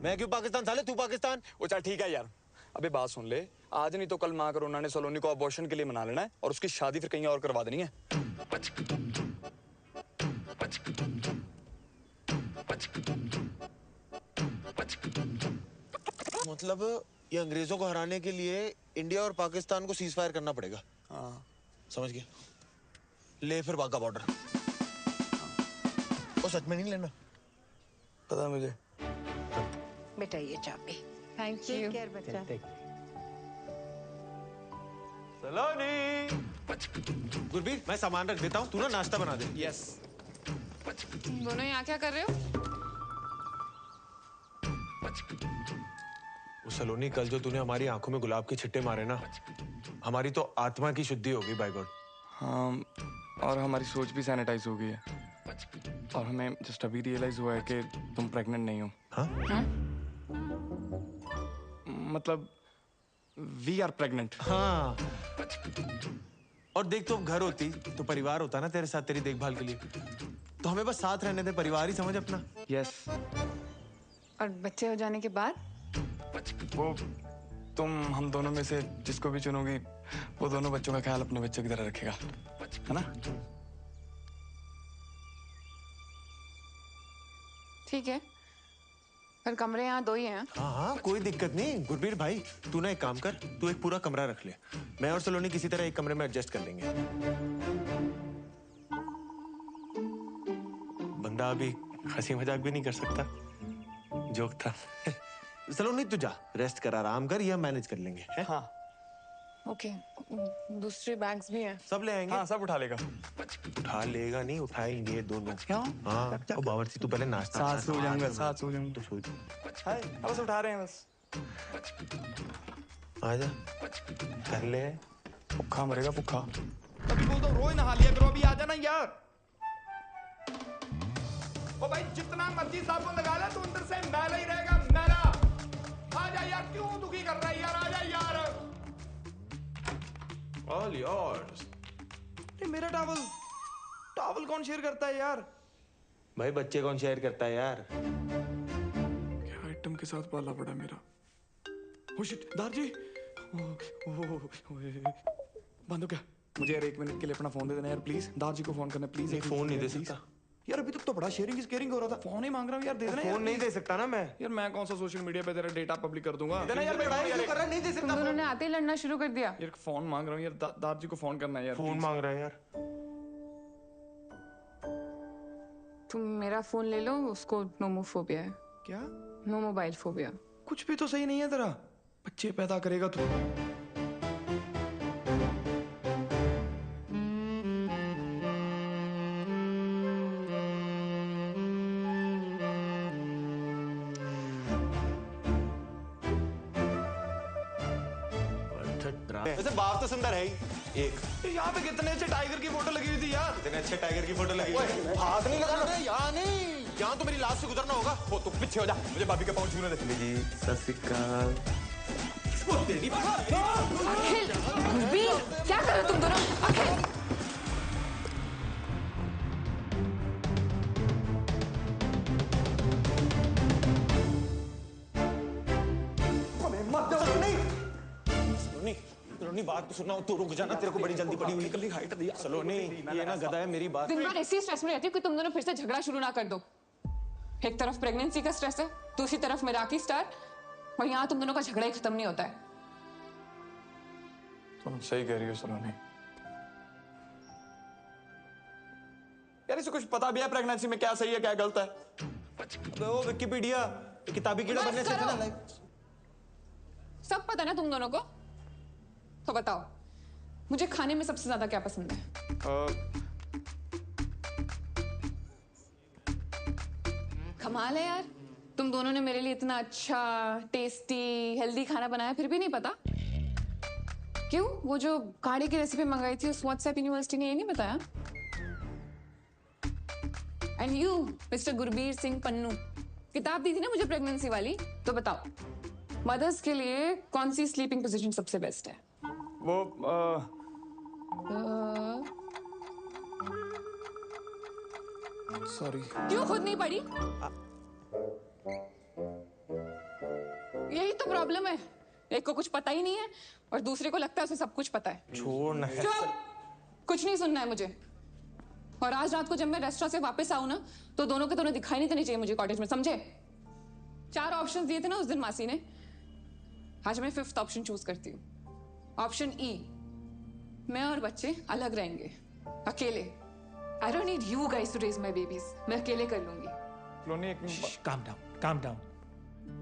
मैं क्यों पाकिस्तान साले, तू पाकिस्तान। वो चल ठीक है यार, अबे बात सुन ले, आज नहीं तो कल माँ करोना ने सलोनी को अबॉर्शन के लिए मना लेना है और उसकी शादी फिर कहीं और करवा देनी है। मतलब ये अंग्रेजों को हराने के लिए इंडिया और पाकिस्तान को सीज फायर करना पड़ेगा। हाँ समझ गया, ले फिर वाघा बॉर्डर। ओ सच में नहीं लेना? पता मुझे। बेटा ये चाबी। Thank you. केयर बच्चा। सलोनी। गुरबीर मैं सामान रख देता हूँ, तू ना नाश्ता बना दे। यस। तुम दोनों यहाँ क्या कर रहे हो? वो सलोनी, कल जो तूने हमारी आंखों में गुलाब के छिट्टे मारे ना, हमारी तो आत्मा की शुद्धि होगी बाय गॉड। हाँ, और हमारी सोच भी सैनिटाइज हो गई है और हमें जस्ट अभी रियलाइज हुआ है कि तुम प्रेग्नेंट नहीं हो। हाँ? मतलब वी आर प्रेग्नेंट। हाँ, और देख तो घर होती तो परिवार होता ना तेरे साथ, तेरी देखभाल के लिए। तो हमें बस साथ रहने दे, परिवार ही समझ अपना। यस। और बच्चे हो जाने के बाद? वो तुम हम दोनों में से जिसको भी चुनोगी वो दोनों बच्चों का ख्याल अपने बच्चों की तरह रखेगा, है ना? ठीक है, पर कमरे यहाँ 2 ही हैं। हाँ हाँ कोई दिक्कत नहीं गुरबीर भाई, तू ना एक काम कर, तू एक पूरा कमरा रख ले, मैं और सलोनी किसी तरह एक कमरे में एडजस्ट कर लेंगे। बंदा अभी हंसी मजाक भी नहीं कर सकता, जोक था। सलोनी तू जा, रेस्ट कर, आराम कर, ये मैनेज कर लेंगे। है? हाँ। ओके, दूसरे बैग्स भी हैं। सब ले आएंगे। हाँ सब उठा लेगा। उठा लेगा नहीं, उठाएंगे दोनों। क्यों? हाँ, तो बावर्ची तू पहले नाश्ता। साथ सो जाऊंगा, साथ सो जाऊंगा। तो सो हाय, बस उठा रहे हैं बस। आजा, कर ले। भूखा मरेगा भूखा। अभी बोल दो रोज नहा लिया करो, अभी आ जाना यार। ओ भाई जितना मर्जी साबुन लगा ले, तू अंदर से मैला ही रहेगा, मैला। आजा यार, क्यों दुखी कर रहा है यार, आजा यार। All yours. ये मेरा टॉवल कौन शेयर करता है यार? भाई बच्चे कौन शेयर करता है यार? क्या आइटम के साथ पाला पड़ा मेरा। Oh shit, Darji. बंद हो क्या? मुझे यार 1 मिनट के लिए अपना फोन दे देना यार प्लीज। दारजी को फोन करना प्लीज। एक फोन नहीं दे सकता यार, अभी तक तो बड़ा शेयरिंग इज केयरिंग हो रहा था। फोन ही मांग रहा हूँ यार, दे देना यार। फोन नहीं दे सकता ना मैं। यार मैं कौन सा सोशल मीडिया पे तेरा डेटा पब्लिक कर दूंगा। देना यार, मैं क्यों कर रहा, नहीं दे तुम सकता। दोनों ने आते ही लड़ना शुरू कर दिया। यार फोन मांग रहा हूँ यार, दारजी को फोन करना है यार। फोन मांग रहा है यार। तुम मेरा फोन ले लो, उसको नोमोफोबिया है। क्या? No mobile phobia. कुछ भी तो सही नहीं है तेरा। बच्चे पैदा करेगा तू। वैसे बाप तो सुंदर है ही। एक यहाँ पे कितने अच्छे टाइगर की फोटो लगी हुई थी यार। इतने अच्छे टाइगर की फोटो लगी हुई है। हाथ नहीं लगाना यहाँ, नहीं यहाँ तो मेरी लाश से गुजरना होगा। हो तू पीछे हो जा, मुझे भाभी के पाँव छूने दे। जी सत श्री अकाल। अखिल, गुरबीर, क्या कर रहे हो तुम दोनों? अखिल, सलोनी बात तो सुना, तू रुक जाना, तेरे को बड़ी जल्दी पड़ी हुई। हाइट दी सलोनी, ये ना गधा है, मेरी बात। दिन भर ऐसी स्ट्रेस में रहती हूँ कि तुम दोनों फिर से झगड़ा शुरू ना कर दो। एक तरफ प्रेगनेंसी का स्ट्रेस है, दूसरी तरफ मेराकी स्टार, और यहाँ तुम दोनों का झगड़ा ही खत्म नहीं होता है। तुम सही कह रही हो सलोनी। यार इसे कुछ पता भी है प्रेगनेंसी में क्या सही है क्या गलत है? अबे वो विकिपीडिया किताबी कीड़ा बनने से अच्छा ना। सब पता ना तुम दोनों को? तो बताओ, मुझे खाने में सबसे ज्यादा क्या पसंद है? कमाल है यार, तुम दोनों ने मेरे लिए इतना अच्छा, टेस्टी, हेल्दी खाना बनाया, फिर भी नहीं पता। क्यों? वो जो गाड़ी की रेसिपी मंगाई थी उस व्हाट्सएप यूनिवर्सिटी ने ये नहीं बताया? And you mister Gurbir Singh Pannu, किताब दी थी ना मुझे प्रेगनेंसी वाली, तो बताओ मदर्स के लिए कौन सी स्लीपिंग पोजीशन सबसे बेस्ट है? वो सॉरी। क्यों खुद नहीं पढ़ी? यही तो प्रॉब्लम है, एक को कुछ पता ही नहीं है और दूसरे को लगता है उसे सब कुछ पता है। छोड़ ना। चुप! कुछ नहीं सुनना है मुझे। और आज रात को जब मैं रेस्टोरेंट से वापस आऊं ना, तो दोनों के दोनों दिखाई नहीं देने चाहिए मुझे कॉटेज में, समझे? 4 ऑप्शंस दिए थे ना उस दिन मासी ने, आज मैं 5th ऑप्शन चूज करती हूँ। ऑप्शन ई, मैं और बच्चे अलग रहेंगे, अकेले। I don't need you guys to raise my babies. मैं अकेले कर लूंगी। सलोनी एक minute. calm down.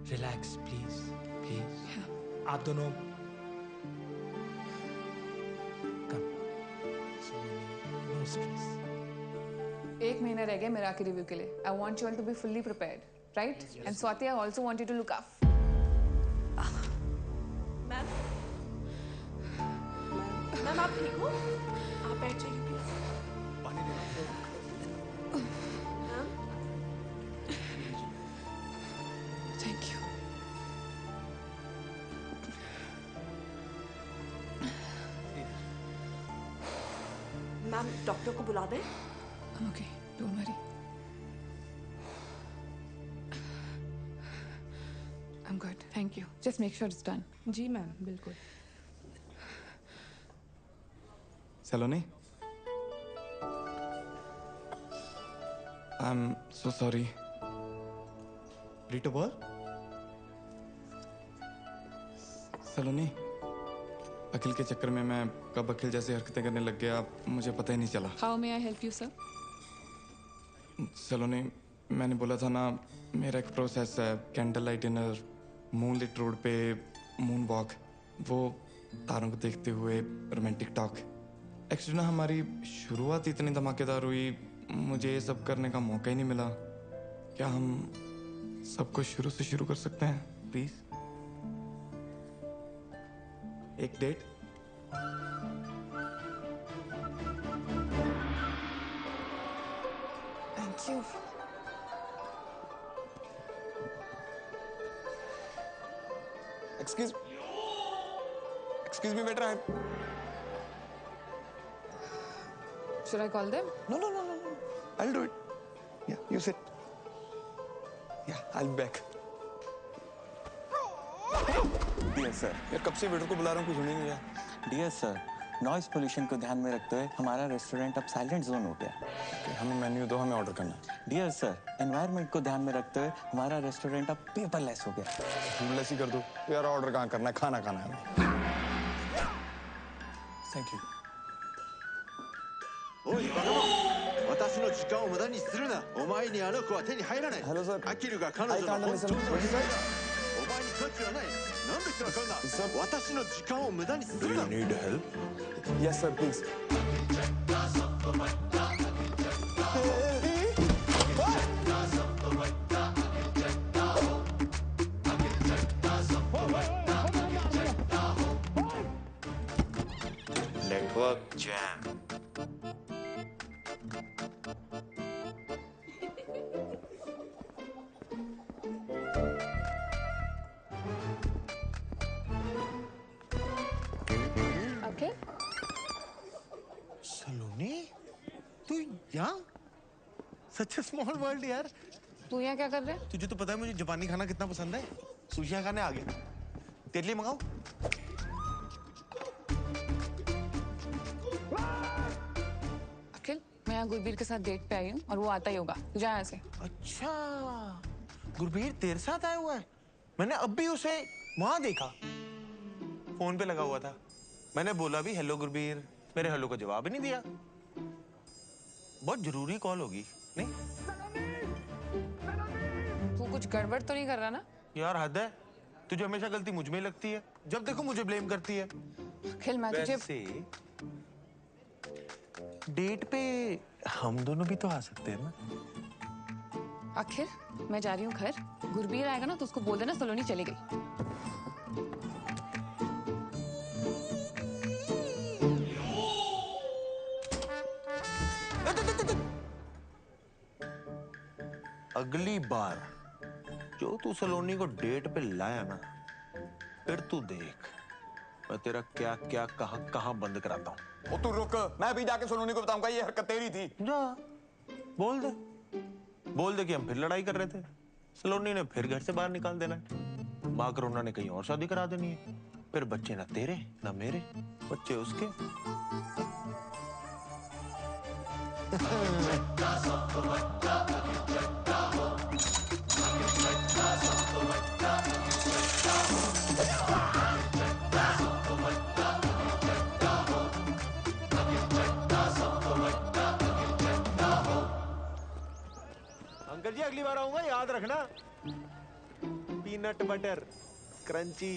Relax, please. आप दोनों no stress. 1 महीना रह गया मेराकी रिव्यू के लिए। I want you all to be fully prepared, right? And Swati, I also want you to look up. Ma'am आप ठीक हो? आप बैठ जाइए please. Thank you. Ma'am doctor को बुला दें? Okay, don't worry. I'm good. Thank you. Just make sure it's done. जी मैम, बिल्कुल। Saloni, I am so sorry. रीटो बोल। सलोनी, अखिल के चक्कर में मैं कब अखिल जैसी हरकतें करने लग गया मुझे पता ही नहीं चला। How may I help you, sir? सलोनी, मैंने बोला था ना मेरा एक प्रोसेस है, candle light dinner, moonlit road पे मून वॉक, वो तारों को देखते हुए रोमांटिक टॉक। एक्चुअली ना हमारी शुरुआत इतनी धमाकेदार हुई, मुझे ये सब करने का मौका ही नहीं मिला। क्या हम सब कुछ शुरू से शुरू कर सकते हैं प्लीज? एक date? Thank you. Excuse me, waiter. Should I call them? No. I'll do it. Yeah, you sit. Yeah, I'll be back. Dear sir, यार कब से वेटर को बुला रहा हूँ, कुछ सुन ही नहीं रहा। डियर सर, नॉइज पोल्यूशन को ध्यान में रखते हुए हमारा रेस्टोरेंट अब साइलेंट जोन हो गया। हमें मेन्यू दो, हमें ऑर्डर करना है। डियर सर, एनवायरनमेंट को ध्यान में रखते हुए हमारा रेस्टोरेंट अब पेपरलेस हो गया। फूडलेस ही कर दो यार, ऑर्डर कहाँ करना है, खाना खाना है। Thank you. おいバカ者、私の時間を無駄にするな。お前にあの子は手に入らない。アキルが彼女の本当の娘だ。お前に価値はない。なんで人が買うんだ。私の時間を無駄にするな。 Do you need help? Yes, sir, please. Network jam. Okay. सलोनी, तू यहाँ? Such a small world यार। तू यहाँ क्या कर रहा है? तुझे तो पता है मुझे जापानी खाना कितना पसंद है। सुशियाँ खाने आ गया। तेरे लिए मंगाऊं? अखिल, मैं यहाँ गुरबीर के साथ डेट पे आई हूँ और वो आता ही होगा। तू जा यहाँ से। अच्छा, गुरबीर तेरे साथ आया हुआ है? मैंने अब भी उसे वहां देखा, फोन पे लगा हुआ था। मैंने बोला भी हेलो गुरबीर, मेरे हेलो का जवाब ही नहीं दिया। बहुत जरूरी कॉल होगी, नहीं? तू कुछ गड़बड़ तो नहीं कर रहा ना? यार हद है, तुझे हमेशा गलती मुझ में ही लगती है। जब देखो मुझे ब्लेम करती है। अखिल, मैं तुझे वैसे डेट पे हम दोनों भी तो आ सकते हैं ना? अखिल, मैं जा रही हूँ घर। गुरबीर आएगा ना तो उसको बोल देना सलोनी चली गई। अगली बार जो तू सलोनी को डेट पे लाया ना, फिर तू देख मैं तेरा क्या क्या कहाँ बंद कराता हूँ। ओ तू रुक, मैं भी जाके सलोनी को बताऊंगा ये हरकत तेरी थी। जा, बोल दे बोल दे कि हम फिर लड़ाई कर रहे थे, सलोनी ने फिर घर से बाहर निकाल देना है, माँ करुणा ने कहीं और शादी करा देनी है, फिर बच्चे ना तेरे ना मेरे, बच्चे उसके। अंकल जी अगली बार आऊंगा याद रखना, पीनट बटर क्रंची।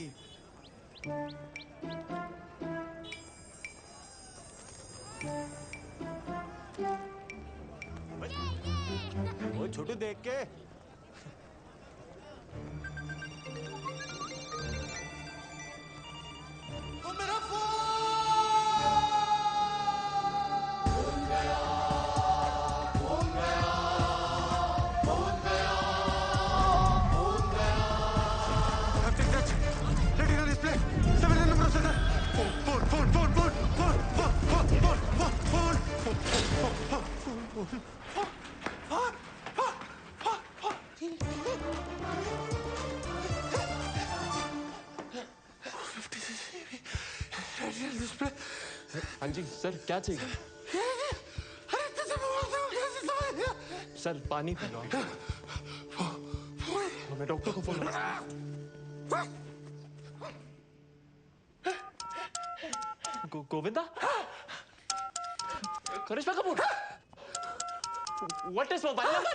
वो छोटू देख के। मेरा हाँ जी सर, क्या चाहिए? सर पानी पी लो। मैं डॉक्टर को phone Govinda, Karishma Kapoor, what is mobile number?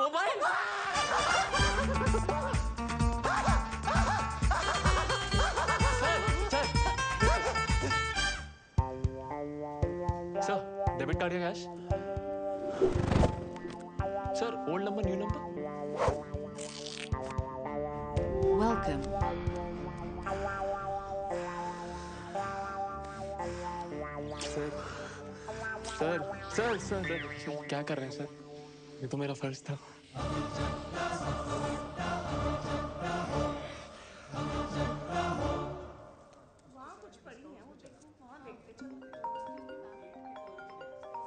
Mobile sir, debit card या कैश? Sir, old number new number? Welcome. Sir sir sir sir क्या कर रहे हैं सर? ये तो मेरा फर्ज था।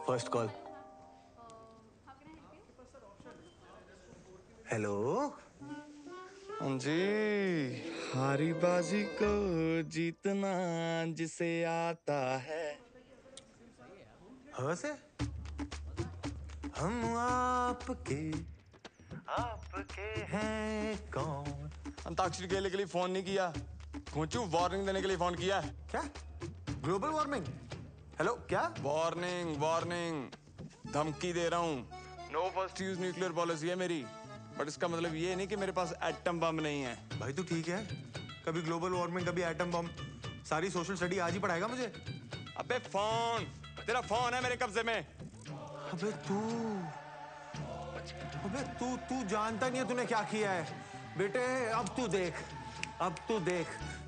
First call. हेलो। हाँ जी, हारी बाजी को जीतना जिसे आता है। हाँ से हम आपके हैं कौन? अंताक्षरी खेलने के लिए फोन नहीं किया, खोचू वार्निंग देने के लिए फोन किया। क्या? Global warming? हेलो क्या? वार्निंग वार्निंग, धमकी दे रहा हूँ। No first use nuclear policy है मेरी, बट इसका मतलब ये नहीं कि मेरे पास एटम बम नहीं है। भाई तू ठीक है? कभी ग्लोबल वार्मिंग, कभी एटम बम, सारी सोशल स्टडी आज ही पढ़ाएगा मुझे? अबे फोन, तेरा फोन है मेरे कब्जे में। अबे तू जानता नहीं है तूने क्या किया है बेटे। अब तू देख,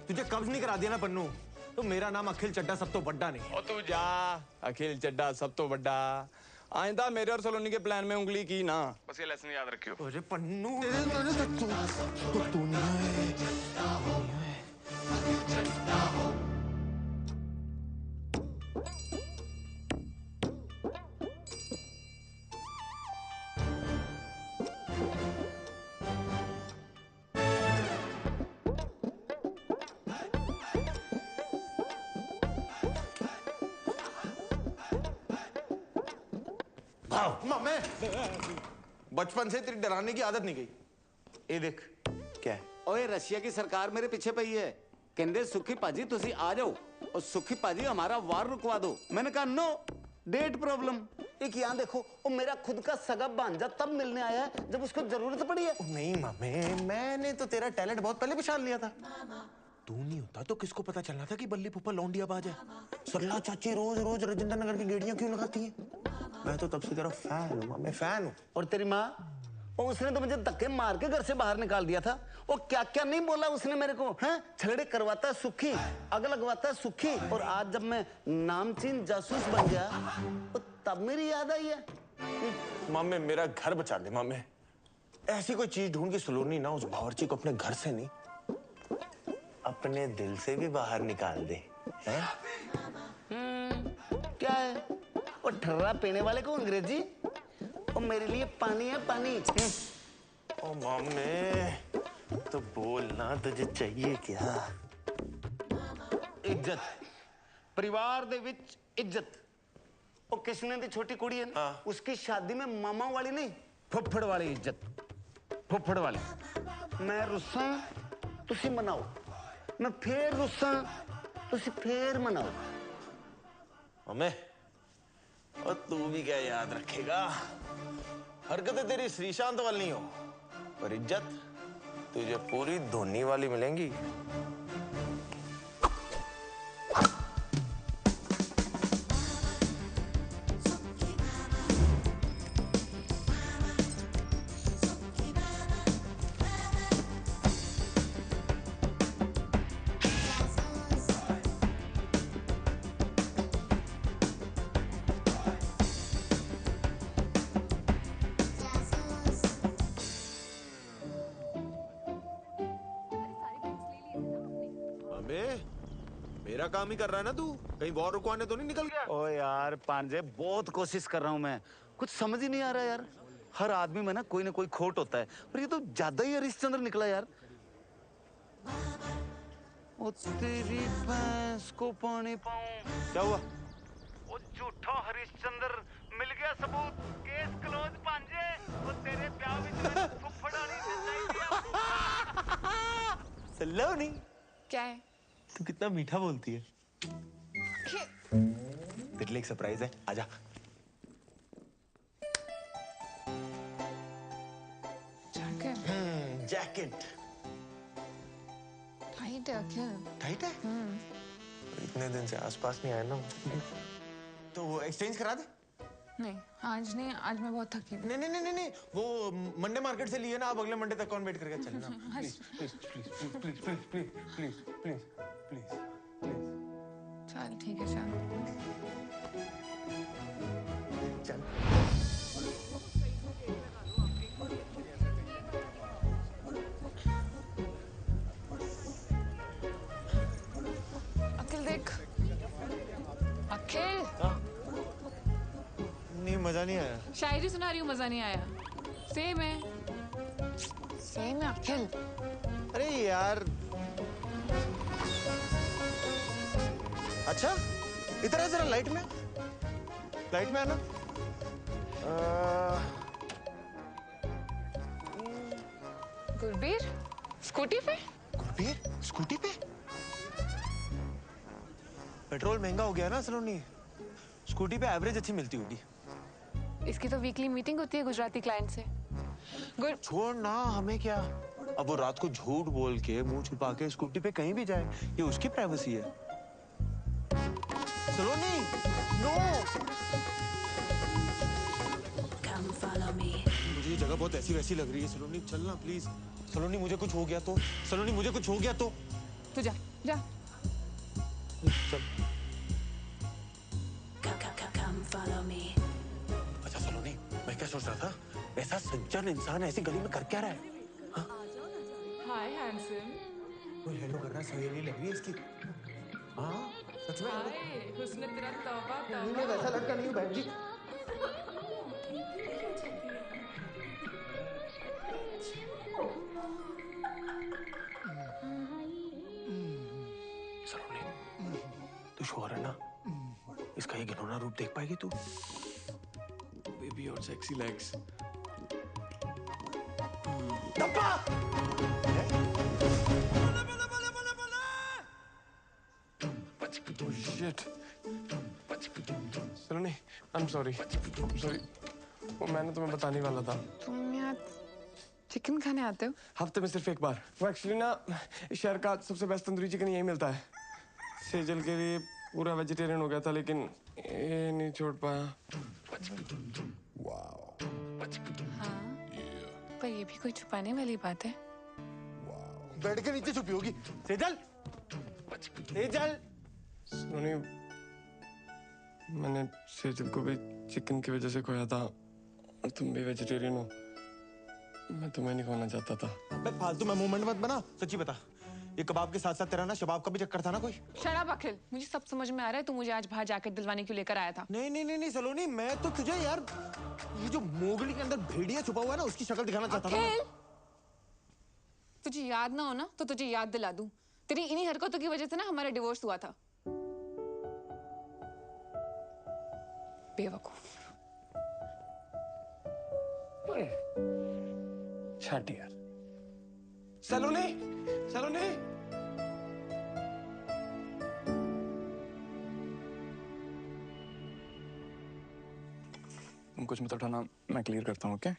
तुझे कब्ज नहीं करा दिया ना पन्नू, तो मेरा नाम अखिल चड्डा सब तो बड्डा नहीं। और तू जा, अखिल चड्डा सब तो बड्डा। आइंदा मेरे और सलोनी के प्लान में उंगली की ना, बस ये लेसन याद रखियो। अरे पन्नू मामे, बचपन से तेरी डराने की आदत नहीं गई। ये देख क्या है। ओए रशिया की सरकार मेरे पीछे पई है, कहते सुखी पाजी तुसी आ जाओ और सुखी पाजी हमारा वार रुकवा दो। मैंने कहा नो, डेट प्रॉब्लम। एक यहाँ देखो, वो मेरा खुद का सगा भांजा तब मिलने आया है जब उसको जरूरत पड़ी है। नहीं मामे, मैंने तो तेरा टैलेंट बहुत पहले पहचान लिया था। तू नहीं होता तो किसको पता चलना था कि बल्ली फूफा लौंडिया बाज है। सरला चाची रोज रोज राजेंद्र नगर की गेड़ियां क्यों लगाती है? मैं तो तब से तेरा फैन हूँ, मैं फैन हूँ। और तेरी माँ, उसने तो मुझे धक्के मार के घर से बाहर निकाल दिया था। वो क्या क्या नहीं बोला उसने मेरे को, हैं? झगड़े करवाता है सुखी, आग लगवाता है सुखी। और आज जब मैं नामचीन जासूस बन गया तो तब मेरी याद आई है। मामे मेरा घर बचा दे मामे, ऐसी कोई चीज ढूंढ के सलोनी ना उस बावर्ची को अपने घर से नहीं अपने दिल से भी बाहर निकाल दे। हैं? क्या है वो ठर्रा पीने वाले को अंग्रेजी? और मेरे लिए पानी है पानी। ओ मामे तो बोल ना, तुझे चाहिए क्या? इज्जत, परिवार दे विच इज्जत। और किसने दी छोटी कुड़ी है ना, उसकी शादी में मामा वाली नहीं, फुफड़ वाली इज्जत, फुफड़ वाली। मैं रुस्सा तुसी मनाओ, मैं फिर रुस्सा तुसी फिर मनाओ। मामे और तू भी क्या याद रखेगा, हरकतें तेरी श्रीशांत वाली नहीं हो, पर इज्जत तुझे पूरी धोनी वाली मिलेंगी। मेरा काम ही कर रहा है ना तू, कहीं वॉर रुकवाने तो नहीं निकल गया? ओ यार पांजे, बहुत कोशिश कर रहा हूं मैं, कुछ समझ ही नहीं आ रहा यार। हर आदमी में ना कोई खोट होता है, पर ये तो ज्यादा ही हरिश्चंद्र निकला यार। ओ तेरी भैंस को पानी पाऊं। क्या हुआ? ओ झूठा हरिश्चंद्र, मिल गया सबूत, केस क्लोज पांजे। वो तेरे ब्याह में फुफड़ा नहीं सलोनी, क्या है? तू कितना मीठा बोलती है। तेरे लिए एक सरप्राइज है, आजा। जैकेट टाइट है क्या? टाइट है? इतने दिन से आसपास नहीं आया ना, तो वो एक्सचेंज करा दे। नहीं आज नहीं, आज मैं बहुत थकी हूँ। नहीं, वो मंडे मार्केट से लिए ना, आप अगले मंडे तक कौन वेट करके चलना। प्लीज। चल ठीक है, चल। अखिल देख, अखिल। नहीं, मजा नहीं आया। शायरी सुना रही हूँ, मजा नहीं आया। सेम है अखिल। अरे यार, अच्छा इधर है, जरा लाइट में आना। गुरबीर स्कूटी पे? पेट्रोल महंगा हो गया ना सलोनी, स्कूटी पे एवरेज अच्छी मिलती होगी। इसकी तो वीकली मीटिंग होती है गुजराती क्लाइंट से। छोड़ ना, हमें क्या। अब वो रात को झूठ बोल के, मुंह छुपा के स्कूटी पे कहीं भी जाए, ये उसकी प्राइवेसी है। सलोनी, नो। मुझे ये जगह बहुत ऐसी वैसी लग रही है। सलोनी चलना प्लीज। सलोनी मुझे कुछ हो गया तो, तू जा। चल। अच्छा सलोनी, मैं क्या सोच रहा था, ऐसा सज्जन इंसान ऐसी गली में कर क्या रहा है? हाय हैंडसम। वो हेलो कर रहा है, सहेली लग रही है इसकी। हाँ सच में। हाय हुस्न तेरा तौबा नहीं, मैं वैसा लड़का नहीं हूँ बहन जी। सलोनी, तू श्योर है ना, इसका ये घिनौना रूप देख पाएगी तू? बेबी और sexy legs. Shit. Saloni, I'm sorry. वो मैंने तुम्हें बताने वाला था। तुम यहाँ चिकन खाने आते हो? हफ्ते में सिर्फ एक बार। वो एक्चुअली ना, शहर का सबसे बेस्ट तंदूरी चिकन यही मिलता है। सेजल के लिए पूरा वेजिटेरियन हो गया था, लेकिन ये नहीं छोड़ पाया। हाँ, पर ये भी कोई छुपाने वाली बात है। बेड के नीचे छुपी होगी। सेजल। सलोनी, मैंने सेजल को भी चिकन की वजह से खोया था, और तुम भी वेजिटेरियन हो। मैं तुम्हें नहीं खोना चाहता था। फालतू में मूवमेंट मत बना, सच्ची बता, ये कबाब के साथ साथ तेरा ना शबाब का भी चक्कर था ना कोई? शराब अखिल, मुझे सब समझ में आ रहा है। तू मुझे आज बाहर जैकेट दिलवाने क्यों लेकर आया था? नहीं सलोनी, मैं तो तुझे यार ये जो मोगली के अंदर भेड़िया छुपा हुआ है ना उसकी शक्ल दिखाना चाहता था। अखिल, तुझे याद ना हो ना तो तुझे याद दिला दूं। तेरी इन्हीं हरकतों की वजह से ना हमारा डिवोर्स हुआ था। बेवकूफ। छट यार। सलोनी, सलोनी। तुम कुछ मत उठाना, मैं क्लियर करता हूँ, ओके?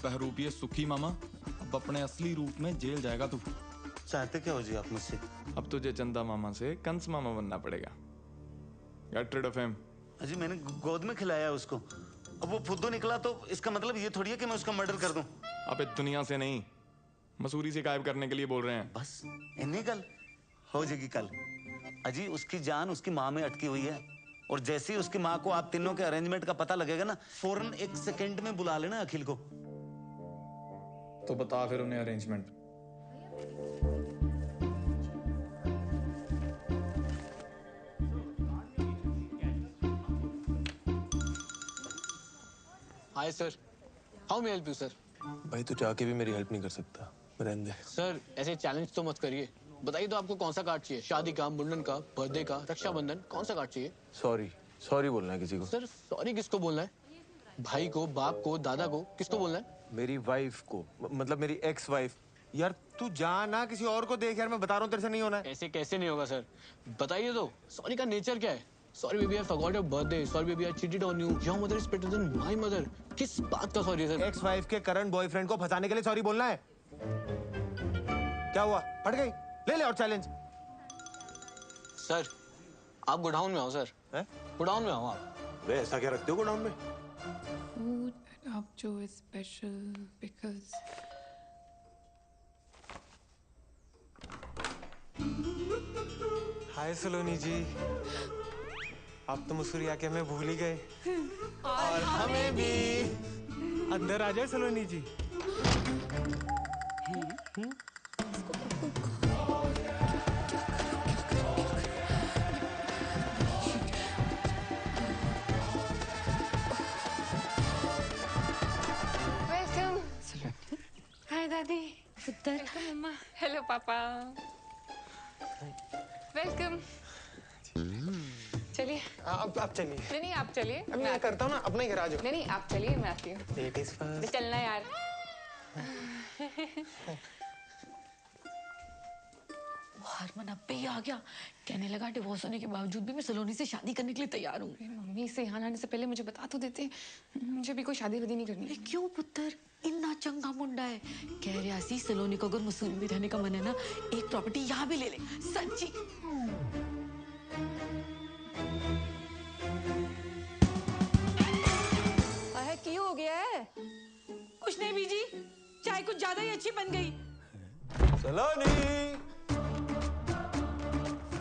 बहरूपिये सुखी मामा, अब अपने असली रूप में जेल जाएगा तू। चाहते क्या हो जी आप मुझसे? अब तुझे चंदा मामा से कंस मामा बनना पड़ेगा। Get rid of him. अजी मैंने गोद में खिलाया उसको, अब वो फुद्दू निकला तो इसका मतलब ये थोड़ी है कि मैं उसका मर्डर कर दूं। अबे दुनिया से नहीं, मसूरी से गायब करने के लिए बोल रहे हैं। बस इन्हीं कल हो जाएगी कल। अजी उसकी जान उसकी माँ में अटकी हुई है, और जैसे ही उसकी माँ को आप तीनों के अरेंजमेंट का पता लगेगा ना, फौरन 1 सेकंड में बुला लेना अखिल को। तो बता फिर उन्हें arrangement. Hi sir, how may help you sir? भाई तू चाह के भी मेरी हेल्प नहीं कर सकता, रहने दे। सर ऐसे चैलेंज तो मत करिए। बताइए तो आपको कौन सा कार्ड चाहिए? शादी का, मुंडन का, बर्थडे का, रक्षाबंधन, कौन सा कार्ड चाहिए? सॉरी बोलना है किसी को। सर सॉरी किसको बोलना है? भाई को, बाप को, दादा को, किसको बोलना है? मेरी वाइफ को, मतलब मेरी एक्स वाइफ। यार तू जा ना, किसी और को देख यार, मैं बता रहा हूँ तेरे से नहीं होना है। ऐसे कैसे नहीं होगा सर? बताइए तो, सॉरी का नेचर क्या है? Sorry baby I forgot your birthday, sorry baby I cheated on you, your mother is better than my mother. किस बात का सॉरी सर? एक्स वाइफ के करंट बॉयफ्रेंड को फंसाने के लिए सॉरी बोलना है? क्या हुआ, फट गई? ले ले और चैलेंज। सर आप गोडाउन में आओ सर। गोडाउन में आओ आप। वे ऐसा क्या रखते हो गोडाउन में? Food up to is special because हाय सलोनी जी, आप तो मसूरी आके हमें भूल ही गए। और हमें भी। अंदर आ जाए सलोनी जी। वेलकम। हाय दादी। वेलकम मम्मा। हेलो पापा। वेलकम। चलिए। आप चलिए। नहीं आप चलिए। मैं करता हूँ ना, अपना ही घर आ जाओ। नहीं आप चलिए, मैं आती हूँ। Ladies first. चलना यार। हरमन अब पे ही आ गया, कहने लगा डिवोर्स होने के बावजूद भी मैं सलोनी से शादी करने के लिए तैयार हूँ। मम्मी से यहाँ आने से पहले मुझे बता तो देते, मुझे भी कोई शादी वादी नहीं करनी। क्यों पुत्र, इतना चंगा मुंडा है। कह रहा सी सलोनी को अगर मसूरी में रहने का मन है ना, एक प्रॉपर्टी यहाँ भी ले ले। सच्ची। की हो गया है? कुछ नहीं बीजी, चाय कुछ ज्यादा ही अच्छी बन गई। सलोनी,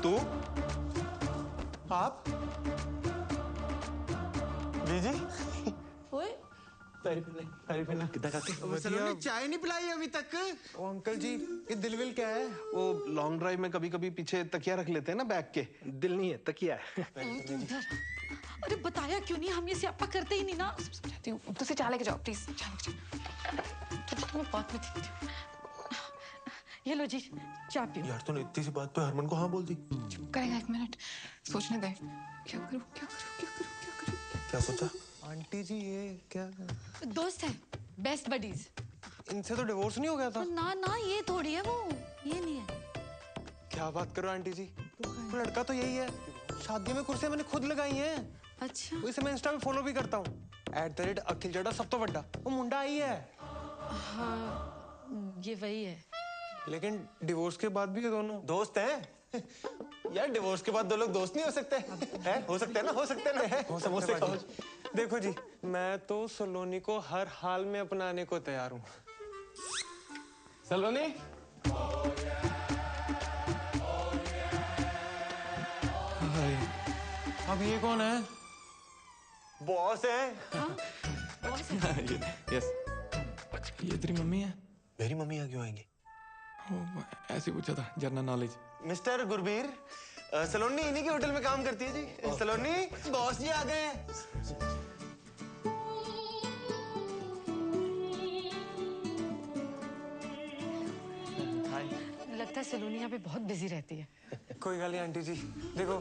तू, आप, बीजी, ओए सलोनी चाय नहीं पिलाई अभी तक? ओ अंकल जी, ये दिलविल क्या है? वो लॉन्ग ड्राइव में कभी कभी पीछे तकिया रख लेते हैं ना बैग के। दिल नहीं है, तकिया है। अरे बताया क्यों नहीं? हम ये स्यापा करते ही नहीं ना। समझाती हूँ, तुझे चाय लेके जाओ प्लीज। चाय लेके जाओ। तुझे तुम्हें बात में देखती हूँ। ये लो जी चाय पियो। यार तूने इतनी सी बात पे हरमन को हाँ बोल दी। करेगा, 1 मिनट सोचने दे। क्या करूं क्या करूं क्या करूं क्या करूं? क्या सोचा? आंटी जी ये क्या? दोस्त है, बेस्ट बडीज। इनसे तो डिवोर्स नहीं हो गया था? ना ना, ये थोड़ी है वो, ये नहीं है। क्या बात करो आंटी जी, वो लड़का तो यही है, शादी में कुर्सियां मैंने खुद लगाई हैं। अच्छा, इसे मैं इंस्टा पे फॉलो भी करता हूँ, @अखिल जड़ा सब तो बड़ा, वो मुंडा आई है। हाँ ये वही है। लेकिन डिवोर्स के बाद भी ये दोनों दोस्त हैं। यार डिवोर्स के बाद 2 लोग दोस्त नहीं हो सकते हैं? हो सकते हैं ना, हो सकते हैं ना। समोसे खाओ। देखो जी, मैं तो सलोनी को हर हाल में अपनाने को तैयार हूँ। सलोनी, अब ये कौन है? बॉस है। यस, ये तेरी मम्मी है? मेरी मम्मी यहाँ क्यों आएंगी? ऐसे पूछा था, जनरल नॉलेज। मिस्टर गुरबीर, सलोनी इन्हीं के होटल में काम करती है जी। सलोनी, बॉस जी आ गए हैं। लगता है सलोनी यहाँ पे बहुत बिजी रहती है। कोई गल नहीं आंटी जी, देखो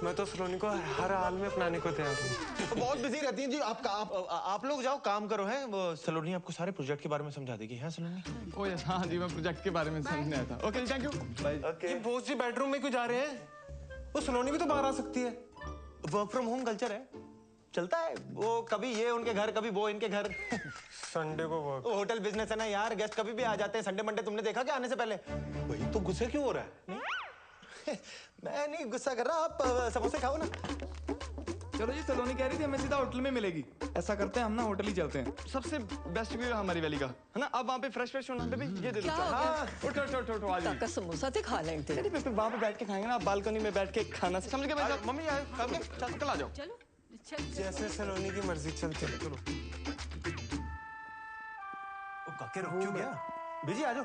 मैं तो सलोनी को हर हाल में अपनाने को तैयार हूँ। बहुत बिजी रहती हैं जी। आप लोग जाओ काम करो। है वो सलोनी आपको सारे प्रोजेक्ट के बारे में समझा देगी। है सलोनी? ओ यस, हाँ जी, मैं प्रोजेक्ट के बारे में समझने आया था। Okay thank you. ओके। ये बॉस जी बेडरूम में क्यों जा रहे हैं? वो सलोनी भी तो बाहर आ सकती है। वर्क फ्रॉम होम कल्चर है, चलता है। वो कभी ये उनके घर, कभी वो इनके घर। संडे को वर्क। होटल बिजनेस है ना यार, गेस्ट कभी भी आ जाते हैं। संडे मंडे तुमने देखा क्या आने से पहले? वही तो, गुस्सा क्यों हो रहा है? मैं नहीं गुस्सा कर रहा, आप समोसे खाओ ना। चलो जी, सलोनी कह रही थी हमें सीधा होटल में मिलेगी। ऐसा करते हैं, हम ना होटल ही चलते हैं। सबसे बेस्ट व्यू है हमारी वैली का, है ना? अब वहाँ पे फ्रेश फ्रेश होना। बेबी ये दे दो। हाँ, उठो उठो उठो उठो, आ जाइए। काका समोसा ते खा लेते। चलिए बेबी, वहाँ पे बैठ के खाएंगे ना, बालकनी में बैठ के खाना। समझ गए मेरे साथ? मम्मी यार, कल आ जाओ। चलो जैसे सलोनी की मर्जी, चलते हैं। चलो। काके रुक क्यों गया? बिजी आ जाओ।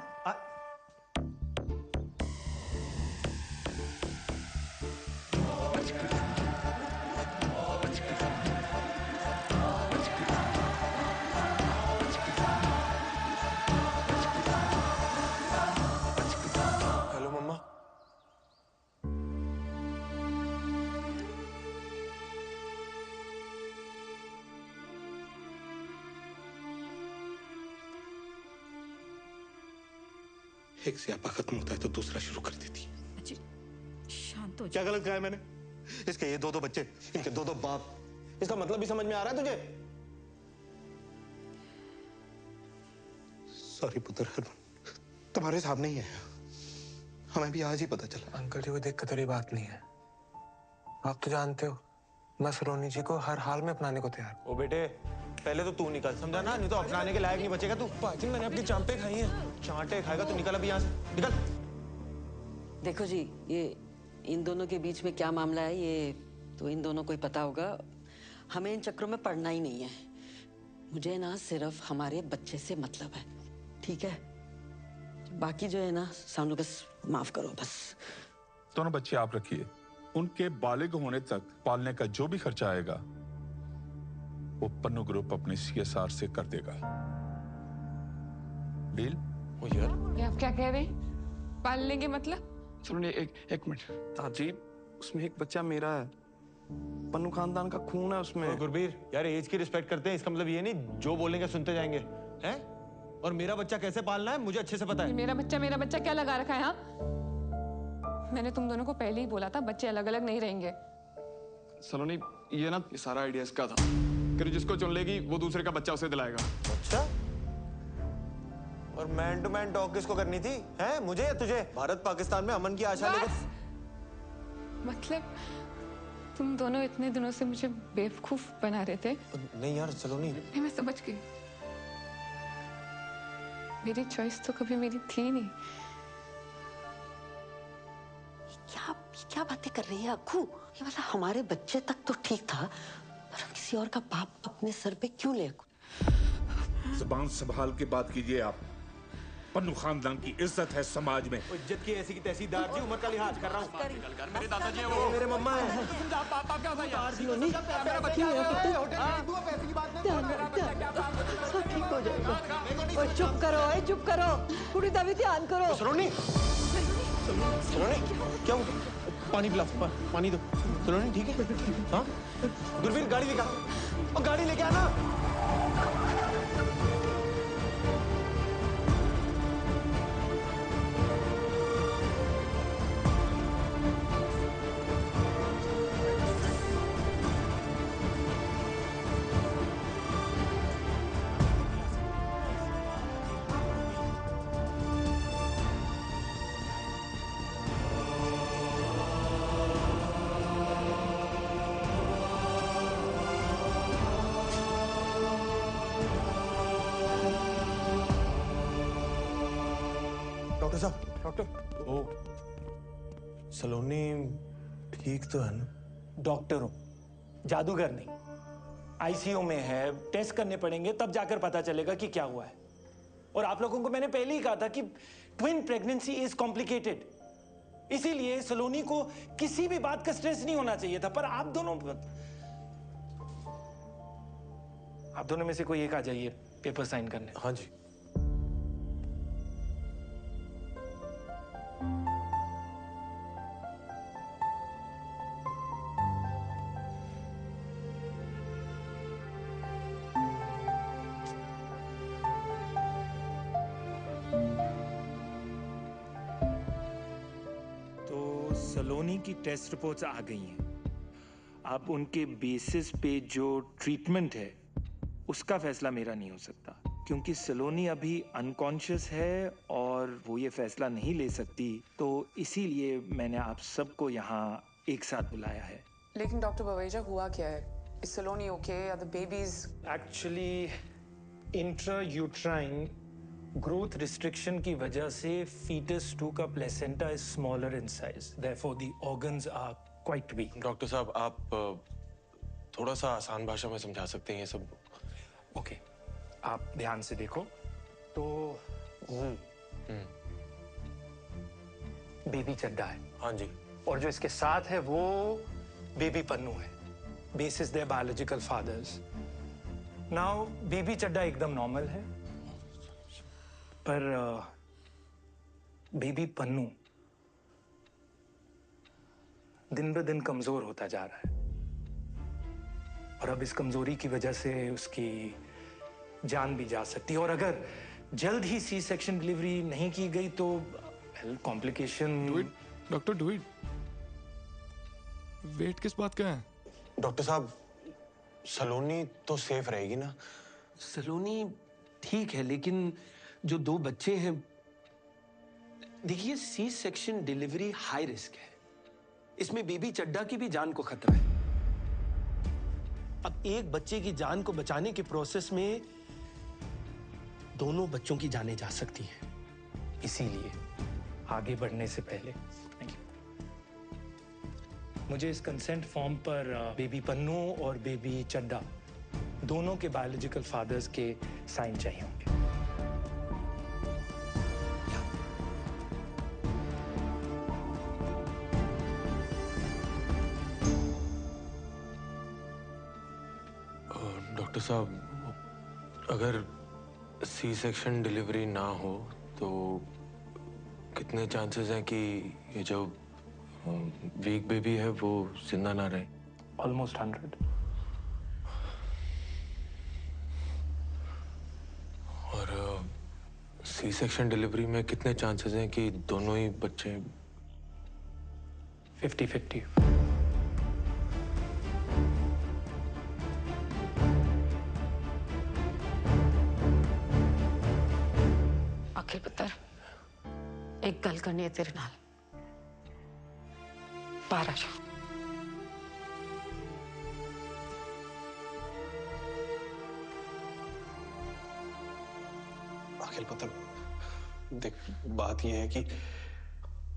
हेलो मम्मा। एक स्यापा खत्म होता है तो दूसरा शुरू कर देती। जी शांत हो। क्या गलत कहा है मैंने? इसके ये 2 बच्चे, इनके 2 बाप। इसका मतलब भी समझ में आ रहा है तुझे? सॉरी पुत्र, तुम्हारे सामने ही है, हमें भी आज ही पता चला। अंकल जी, कोई दिक्कत वाली बात नहीं है। आप तो जानते हो मैं सलोनी जी को हर हाल में अपनाने को तैयार हूँ। ओ बेटे, पहले तो तू निकल, समझा ना? नहीं तो अपनाने के लायक नहीं बचेगा तू। पाजी, मैंने अपनी चांपे खाई हैं। चांटे खाएगा तो निकल अभी यहाँ से, निकल। देखो जी, ये इन दोनों के बीच में क्या मामला है ये तो इन दोनों को ही पता होगा। हमें इन चक्रों में पड़ना ही नहीं है। मुझे ना सिर्फ हमारे बच्चे से मतलब है, ठीक है? बाकी जो है ना सामने बस माफ करो बस। दोनों बच्चे आप रखिए, उनके बालिग होने तक पालने का जो भी खर्चा आएगा वो पन्नू ग्रुप अपने CSR से कर देगा। डील? ओ यार, ये आप क्या कह रहे हैं? पाल लेंगे मतलब? सुनिए, एक मिनट ताजी, उसमें एक बच्चा मेरा है, पन्नू खानदान का खून है उसमें। गुरबीर यार, एज की रिस्पेक्ट करते हैं, इसका मतलब ये नहीं जो बोलेंगे सुनते जाएंगे। हैं? और मेरा बच्चा कैसे पालना है मुझे अच्छे से पता है। मेरा बच्चा क्या लगा रखा है? हाँ, मैंने तुम दोनों को पहले ही बोला था, बच्चे अलग अलग नहीं रहेंगे। सलोनी, ये ना ये सारा आइडिया इसका था कि जिसको चुन लेगी वो दूसरे का बच्चा उसे दिलाएगा। अच्छा, और मैन टू मैन टॉक किसको करनी थी? हैं? मुझे या तुझे? भारत पाकिस्तान में अमन की आशा लेकर। मतलब तुम दोनों इतने दिनों से मुझे बेवकूफ बना रहे थे। नहीं यार सलोनी, नहीं, मैं समझ गई। मेरी चॉइस तो कभी मेरी थी नहीं। क्या बातें कर रही है अक्खू? ये मतलब हमारे बच्चे तक तो ठीक था, पर किसी और का बाप अपने सर पे क्यों ले? जुबान संभाल के बात कीजिए आप। पन्नू खानदान की इज्जत है समाज में। इज्जत की ऐसी की तहसीलदार जी, उम्र का लिहाज कर रहा हूँ। मेरे दादाजी हैं वो। मेरे मम्मा है। पापा क्या था यार? ठीक हो जाएगा। ओए चुप करो, कुड़ी दा भी ध्यान करो। सलोनी क्या हुआ? पानी पिला, पानी दो। सलोनी ठीक है? हाँ गुरवीर गाड़ी दिखा, और गाड़ी लेके आना। डॉक्टर साहब, डॉक्टर। ओ सलोनी ठीक तो है ना? डॉक्टर हूं, जादूगर नहीं। आईसीयू में है, टेस्ट करने पड़ेंगे, तब जाकर पता चलेगा कि क्या हुआ है। और आप लोगों को मैंने पहले ही कहा था कि ट्विन प्रेगनेंसी इज कॉम्प्लिकेटेड, इसीलिए सलोनी को किसी भी बात का स्ट्रेस नहीं होना चाहिए था। पर आप दोनों में से कोई एक आ जाइए पेपर साइन करने। हाँ जी। सलोनी की टेस्ट रिपोर्ट्स आ गई हैं। अब उनके बेसिस पे जो ट्रीटमेंट है उसका फैसला मेरा नहीं हो सकता, क्योंकि सलोनी अभी अनकॉन्शियस है और वो ये फैसला नहीं ले सकती। तो इसीलिए मैंने आप सबको यहाँ एक साथ बुलाया है। लेकिन डॉक्टर बवेजा हुआ क्या है? Is Saloni okay? Are the babies? Actually intrauterine growth restriction की वजह से fetus 2 का placenta is smaller in size, therefore the organs are quite weak. Doctor साहब, आप थोड़ा सा आसान भाषा में समझा सकते हैं ये सब? ओके, आप ध्यान से देखो तो बेबी चड्डा है। हाँ जी। और जो इसके साथ है वो बेबी पन्नू है, basis their biological fathers. Now baby Chadda एकदम नॉर्मल है, पर बेबी पन्नू दिन ब दिन कमजोर होता जा रहा है, और अब इस कमजोरी की वजह से उसकी जान भी जा सकती है। और अगर जल्द ही सी सेक्शन डिलीवरी नहीं की गई तो complication. Doctor do it. Wait किस बात का है? डॉक्टर साहब, सलोनी तो सेफ रहेगी ना? सलोनी ठीक है, लेकिन जो 2 बच्चे हैं, देखिए C section delivery high risk है, इसमें बेबी चड्डा की भी जान को खतरा है। अब एक बच्चे की जान को बचाने के प्रोसेस में दोनों बच्चों की जानें जा सकती हैं, इसीलिए आगे बढ़ने से पहले मुझे इस कंसेंट फॉर्म पर बेबी पन्नू और बेबी चड्डा दोनों के बायोलॉजिकल फादर्स के साइन चाहिए होंगे। डॉक्टर साहब, अगर सी सेक्शन डिलीवरी ना हो तो कितने चांसेस हैं कि ये जो वीक बेबी है वो जिंदा ना रहे? ऑलमोस्ट 100। और सी सेक्शन डिलीवरी में कितने चांसेस हैं कि दोनों ही बच्चे? 50-50। अखिल पुत्र, एक गल करनी है तेरे नाल। बाहर आ जा। अखिल पुत्र, देख बात यह है कि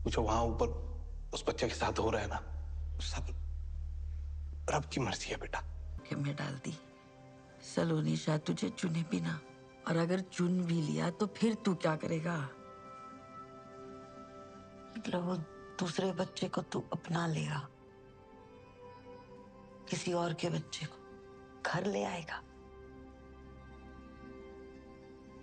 जो वहां ऊपर उस बच्चे के साथ हो रहा है ना, सब रब की मर्जी है बेटा। में डाल दी। सलोनी शायद तुझे चुने भी ना और अगर चुन भी लिया तो फिर तू क्या करेगा? मतलब वो दूसरे बच्चे को तू अपना लेगा, किसी और के बच्चे को घर ले आएगा?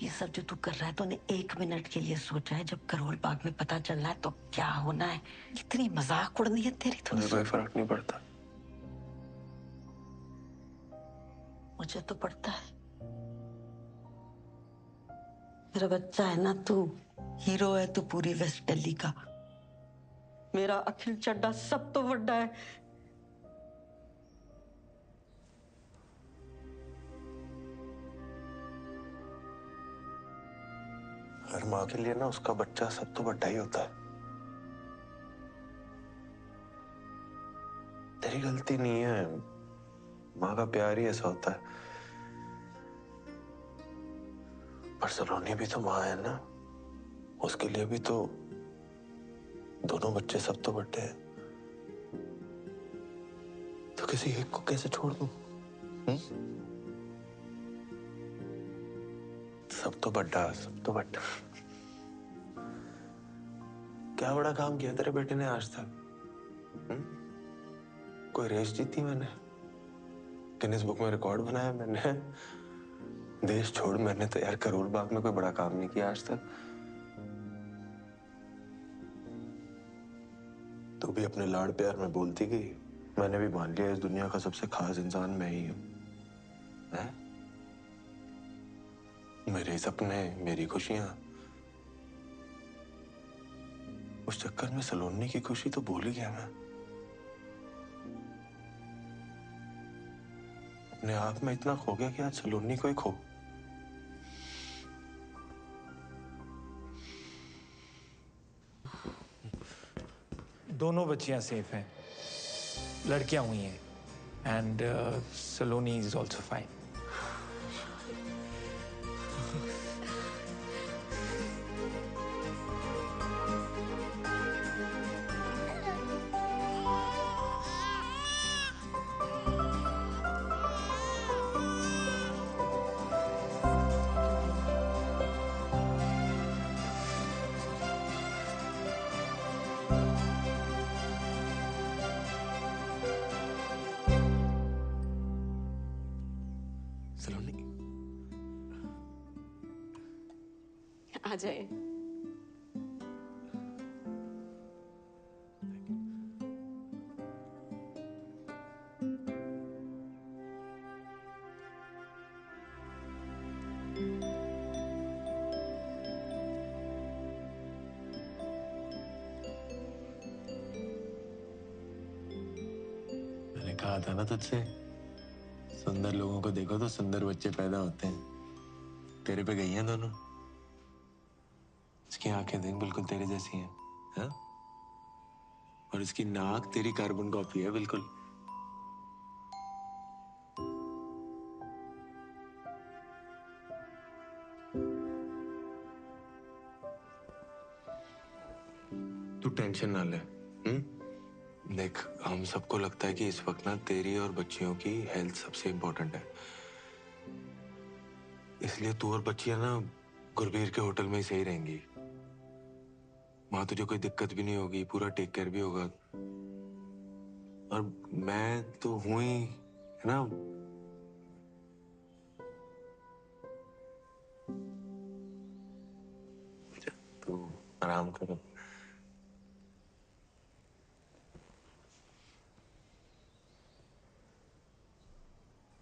ये सब जो तू कर रहा है तूने 1 मिनट के लिए सोचा है? जब करोल बाग में पता चल रहा है तो क्या होना है? इतनी मजाक उड़नी है तेरी तो। मुझे कोई फर्क नहीं पड़ता। मुझे तो पड़ता है। मेरा बच्चा है ना तू, हीरो है तू पूरी वेस्ट दिल्ली का। मेरा अखिल चड्डा सब तो बड़ा है। हर माँ के लिए ना उसका बच्चा सब तो बड़ा ही होता है। तेरी गलती नहीं है, माँ का प्यार ही ऐसा होता है। पर सलोनी भी तो माँ है ना, उसके लिए भी तो दोनों बच्चे सब तो बड़े हैं। तो किसी एक को कैसे छोड़ दूं? सब तो बड़ा, सब तो बड़ा। क्या बड़ा काम किया तेरे बेटे ने आज तक? कोई रेस जीती मैंने, गिनीज बुक में रिकॉर्ड बनाया मैंने। देश छोड़, मैंने तो यार करोल बाग में कोई बड़ा काम नहीं किया आज तक। तू भी अपने लाड़ प्यार में बोलती गई, मैंने भी मान लिया इस दुनिया का सबसे खास इंसान मैं ही हूं। मेरे सपने, मेरी खुशियां, उस चक्कर में सलोनी की खुशी तो भूल ही गया मैं। अपने आप में इतना खो गया कि आज सलोनी को ही खो। दोनों बच्चियां सेफ हैं, लड़कियां हुई हैं, and Saloni is also fine. Saloni आ जाए। मैंने कहा था ना तुझसे, सुंदर लोगों को देखो तो सुंदर बच्चे पैदा होते हैं। तेरे पे गई हैं दोनों। इसकी आंखें देख बिल्कुल तेरे जैसी हैं, हाँ? और इसकी नाक तेरी कार्बन कॉपी है बिल्कुल। तू टेंशन ना ले। देख, हम सबको लगता है कि इस वक्त ना तेरी और बच्चियों की हेल्थ सबसे इम्पोर्टेंट है, इसलिए तू और बच्चियां ना गुरबीर के होटल में ही सही रहेंगी। वहां तुझे कोई दिक्कत भी नहीं होगी, पूरा टेक केयर भी होगा। और मैं तो हूं ही, है ना। तू आराम कर।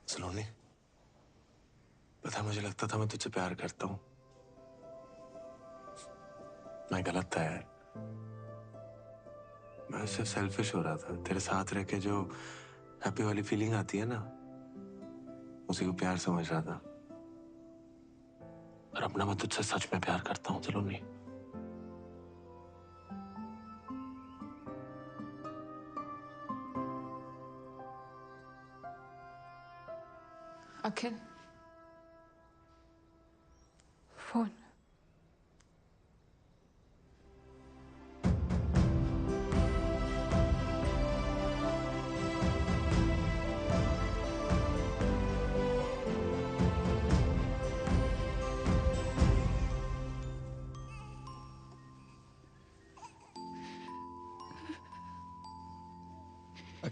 सलोनी, पता है मुझे लगता था मैं तुझसे प्यार करता हूं। मैं गलत था यार। मैं सिर्फ सेल्फिश हो रहा था। तेरे साथ रह के जो हैप्पी वाली फीलिंग आती है ना, उसी को प्यार समझ रहा था। और अब ना मैं तुझसे सच में प्यार करता हूं सलोनी। अखिल, फोन।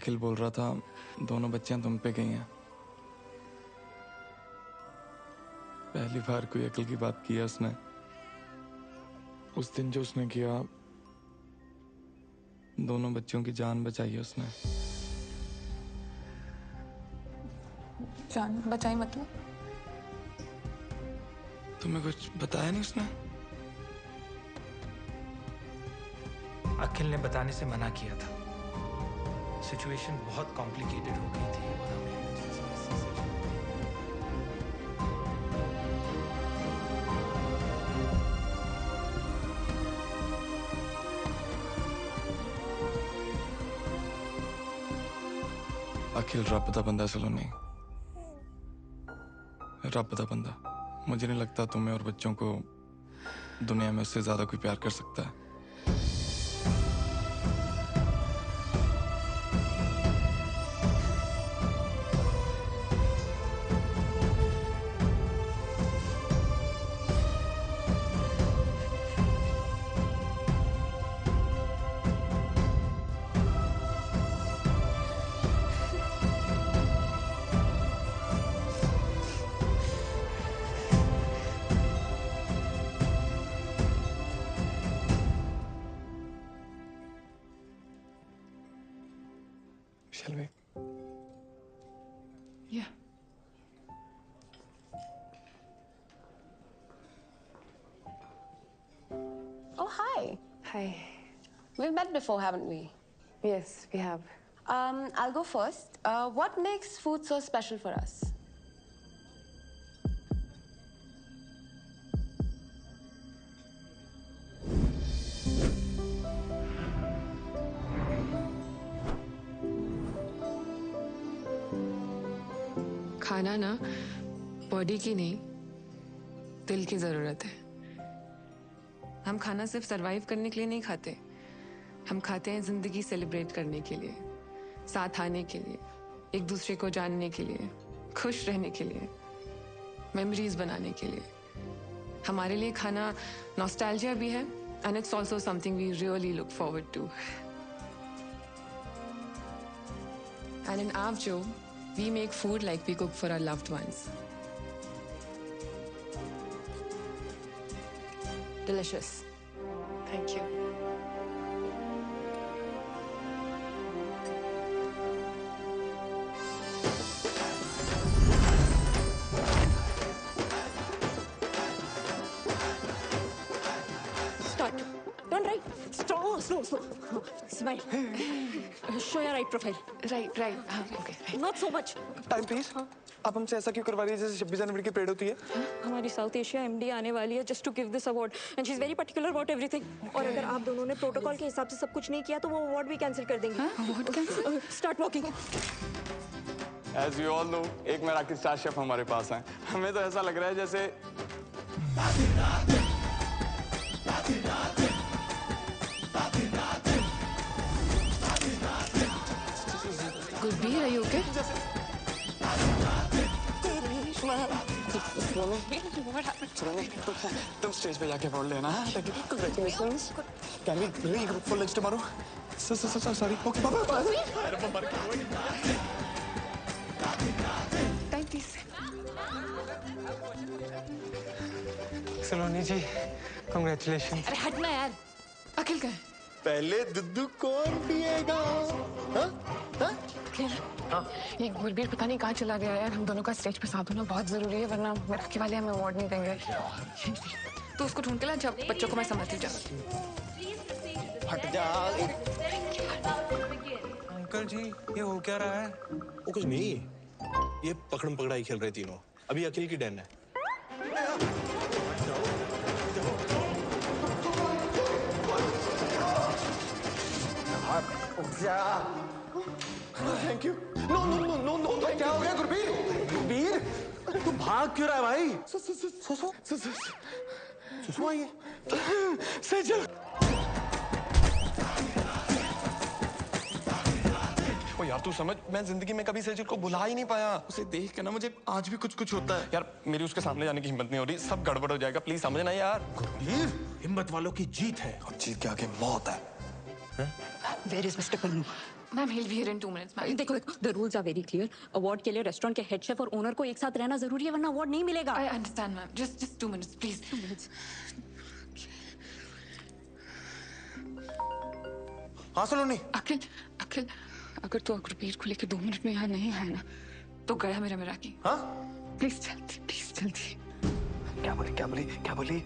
अखिल बोल रहा था दोनों बच्चियां तुम पे गई हैं। पहली बार कोई अकल की बात की है उसने। उस दिन जो उसने किया, दोनों बच्चों की जान बचाई है उसने। जान बचाई मतलब? तुम्हें कुछ बताया नहीं उसने? अखिल ने बताने से मना किया था। सिचुएशन बहुत कॉम्प्लिकेटेड हो गई थी और हमें अखिल रब दा बंदा सलोनी, रब दा बंदा। मुझे नहीं लगता तुम्हें और बच्चों को दुनिया में उससे ज्यादा कोई प्यार कर सकता है। Shall we? Yeah. Oh, hi. Hi. We've met before, haven't we? Yes, we have. I'll go first. What makes food so special for us? खाना ना बॉडी की नहीं, दिल की जरूरत है। हम खाना सिर्फ सरवाइव करने के लिए नहीं खाते, हम खाते हैं जिंदगी सेलिब्रेट करने के लिए, साथ आने के लिए, एक दूसरे को जानने के लिए, खुश रहने के लिए, मेमोरीज बनाने के लिए। हमारे लिए खाना नॉस्टैल्जिया भी है and it's also something we really look forward to. And in Avjo, we make food like we cook for our loved ones. Delicious. Thank you. Start. Turn right. Slow. Smile. Show your right profile. Right. Okay. Not so much. Time please. आप हमसे ऐसा क्यों करवा रही है जैसे 26 जनवरी की parade होती है? हमारी साउथ एशिया MD आने वाली है just to give this award and she is very particular about everything. और अगर आप दोनों ने प्रोटोकॉल के हिसाब से सब कुछ नहीं किया तो वो अवार्ड भी कैंसिल कर देंगे। Award cancel? Start walking. As you all know, एक मराठी स्टार शेफ हमारे पास हैं। हमें तो ऐसा लग रहा है जैसे Gurbir, are you okay? तुम स्टेज पे जाके बोल लेना। Congratulations. Can we regroup for lunch tomorrow? Sorry. Okay, bye. Thank you. Saloni ji, congratulations. अरे हटना यार, अखिल का है। पहले दुद्धू कौन पिएगा? ये गुरबीर पता नहीं कहाँ चला गया यार। हम दोनों का स्टेज पे साथ होना बहुत जरूरी है, वरना मराठी वाले हमें अवार्ड नहीं देंगे। तो उसको ढूंढ के ला, जब बच्चों को मैं संभालती हूँ। हट जा। अंकल जी, ये हो क्या रहा है? वो कुछ नहीं, ये पकड़म पकड़ाई खेल रहे तीनों। अभी अखिल की डैन है। Thank you. नो। क्या हो गया गुरबीर? तू भाग क्यों रहा है भाई? सुसु आई है। सेजल। ओ यार तू समझ, मैं जिंदगी में कभी सेजल को बुला ही नहीं पाया। उसे देख के ना मुझे आज भी कुछ होता है। यार मेरी उसके सामने जाने की हिम्मत नहीं हो रही। सब गड़बड़ हो जाएगा, प्लीज समझना यार। गुरबीर, हिम्मत वालों की जीत है। और जीत के आगे मौत है। Where is Mr. Pannu? Ma'am he'll be here in 2 minutes ma'am. देखो the rules are very clear. Award के लिए रेस्टोरेंट के हेड शेफ और ओनर को एक साथ रहना जरूरी है, वरना अवार्ड नहीं मिलेगा। I understand ma'am, just 2 minutes please। 2 minutes। हाँ सलोनी। अखिल अगर तू गुरबीर को लेके 2 मिनट में यहाँ नहीं है ना तो गया मेरा मेराकी। हाँ प्लीज जल्दी। क्या बोली?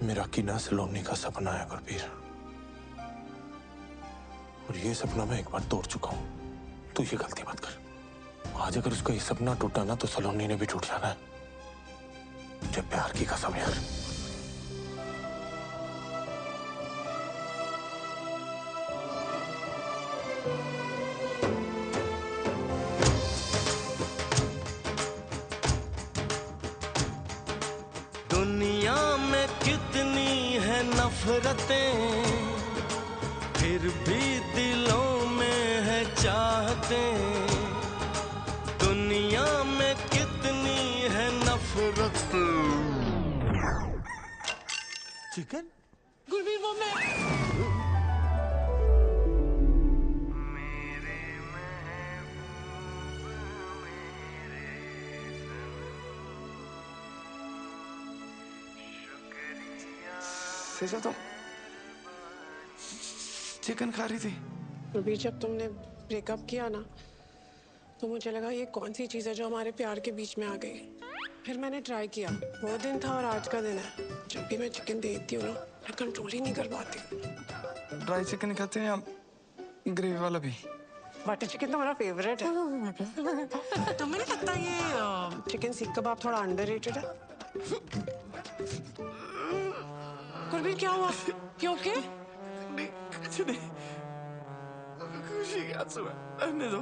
मेराकी ना सलोनी का सपना है गुरबीर, और ये सपना मैं एक बार तोड़ चुका हूं। तू ये गलती मत कर। आज अगर उसका ये सपना टूटा ना तो सलोनी ने भी टूट जाना है। मुझे प्यार की कसम यार। दुनिया में कितनी है नफरतें, फिर भी दिलों में है चाहतें। दुनिया में कितनी है नफरतें। चिकन? गुरबीर वो मैं। सेजा तुम चिकन खा रही थी? गुरबीर जब तुमने ब्रेकअप किया ना तो मुझे लगा ये कौन सी चीज़ है जो हमारे प्यार के बीच में आ गई। फिर मैंने ट्राई किया, वो दिन था और आज का दिन है। जब भी मैं चिकन देखती हूँ ना मैं कंट्रोल ही नहीं कर पाती। ड्राई चिकन खाते हैं या ग्रेवी वाला भी? बटर चिकन तो मेरा फेवरेट है। तुम्हें नहीं लगता ये चिकन सीख कबाब थोड़ा अंडररेटेड है? गुरबीर क्या हुआ? You okay? नहीं, कुछ नहीं। खुशी के आंसू है, रहने दो।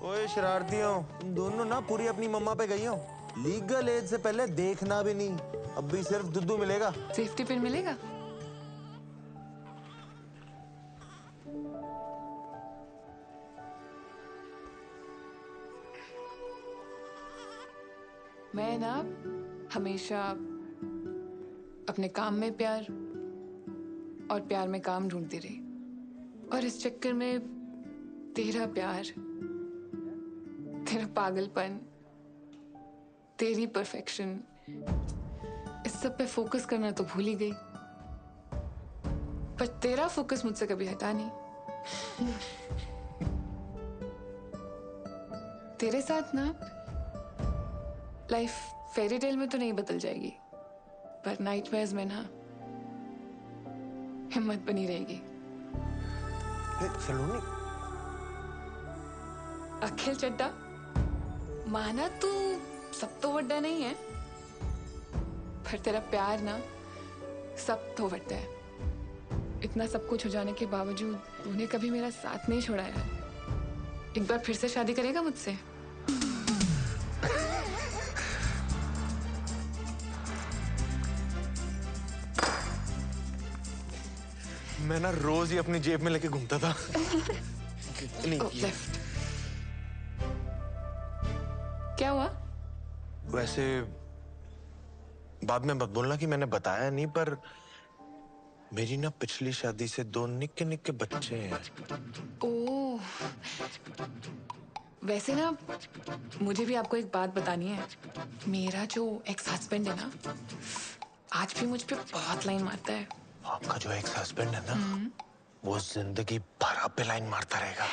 ओए शरारतियों, तुम दोनों ना पूरी अपनी मम्मा पे गई हो। लीगल एज से पहले देखना भी नहीं, अब भी सिर्फ दुद्धू मिलेगा। सेफ्टी पिन मिलेगा? मैं ना हमेशा अपने काम में प्यार और प्यार में काम ढूंढती रही, और इस चक्कर में तेरा प्यार, तेरा पागलपन, तेरी परफेक्शन, इस सब पे फोकस करना तो भूल ही गई। पर तेरा फोकस मुझसे कभी हटा नहीं। तेरे साथ ना लाइफ फेरी टेल में तो नहीं बदल जाएगी, पर नाइटमेयर्स में ना हिम्मत बनी रहेगी। सलोनी। अखिल चड्डा, माना तू सब तो वड्डा नहीं है, पर तेरा प्यार ना सब तो वड्डा है। इतना सब कुछ हो जाने के बावजूद तूने कभी मेरा साथ नहीं छोड़ा यार। एक बार फिर से शादी करेगा मुझसे? मैं ना रोज ही अपनी जेब में लेके घूमता था। नहीं, लेफ्ट। क्या हुआ? वैसे बाद में मत बोलना कि मैंने बताया नहीं, पर मेरी ना पिछली शादी से 2 निक्के निक्के बच्चे हैं। ओह, वैसे ना मुझे भी आपको एक बात बतानी है। मेरा जो एक्स हस्बैंड है ना, आज भी मुझ पे बहुत लाइन मारता है। आपका जो एक्स हस्बैंड है ना, वो जिंदगी भर आप पे लाइन मारता रहेगा।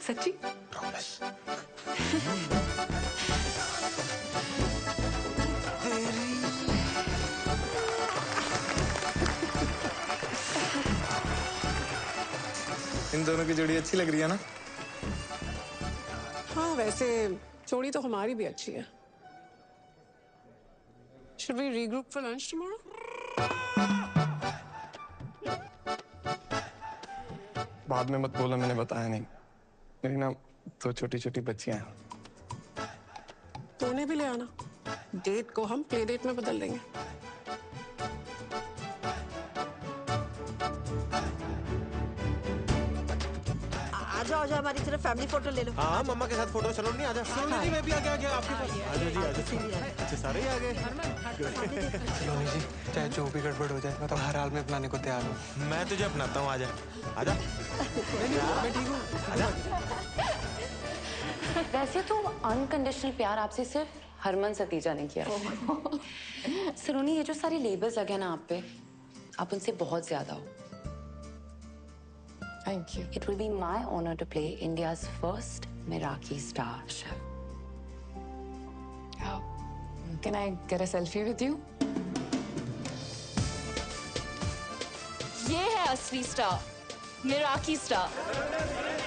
सच्ची? प्रॉमिस। इन दोनों की जोड़ी अच्छी लग रही है ना? हाँ, वैसे जोड़ी तो हमारी भी अच्छी है। Should we regroup for lunch tomorrow? बाद में मत बोला मैंने बताया नहीं। मेरी ना 2 छोटी छोटी बच्चियां हैं। तो उन्हें भी ले आना, डेट को हम प्ले डेट में बदल देंगे। आ जाओ हमारी तरफ फैमिली फोटो ले लो। हाँ मम्मा के साथ फोटो। चलो नहीं आजा। सलोनी जी मैं भी आ गया आपके पास। आजा जी आजा। अच्छा सारे ही आ गए। सलोनी जी चाहे जो भी गड़बड़ हो जाए मैं तो हर हाल में अपनाने को तैयार हूँ। मैं तुझे अपनाता हूँ। आजा आजा। मैं ठीक हूँ। आजा। वैसे तो अनकंडीशनल प्यार आपसे सिर्फ हरमन सतीजा ने किया। सलोनी ये जो सारे लेबल्स लगे ना आप पे, आप उनसे बहुत ज्यादा हो। Thank you. It will be my honor to play India's first Meraki star chef. Can I get a selfie with you? ये है असली स्टार, मेराकी स्टार।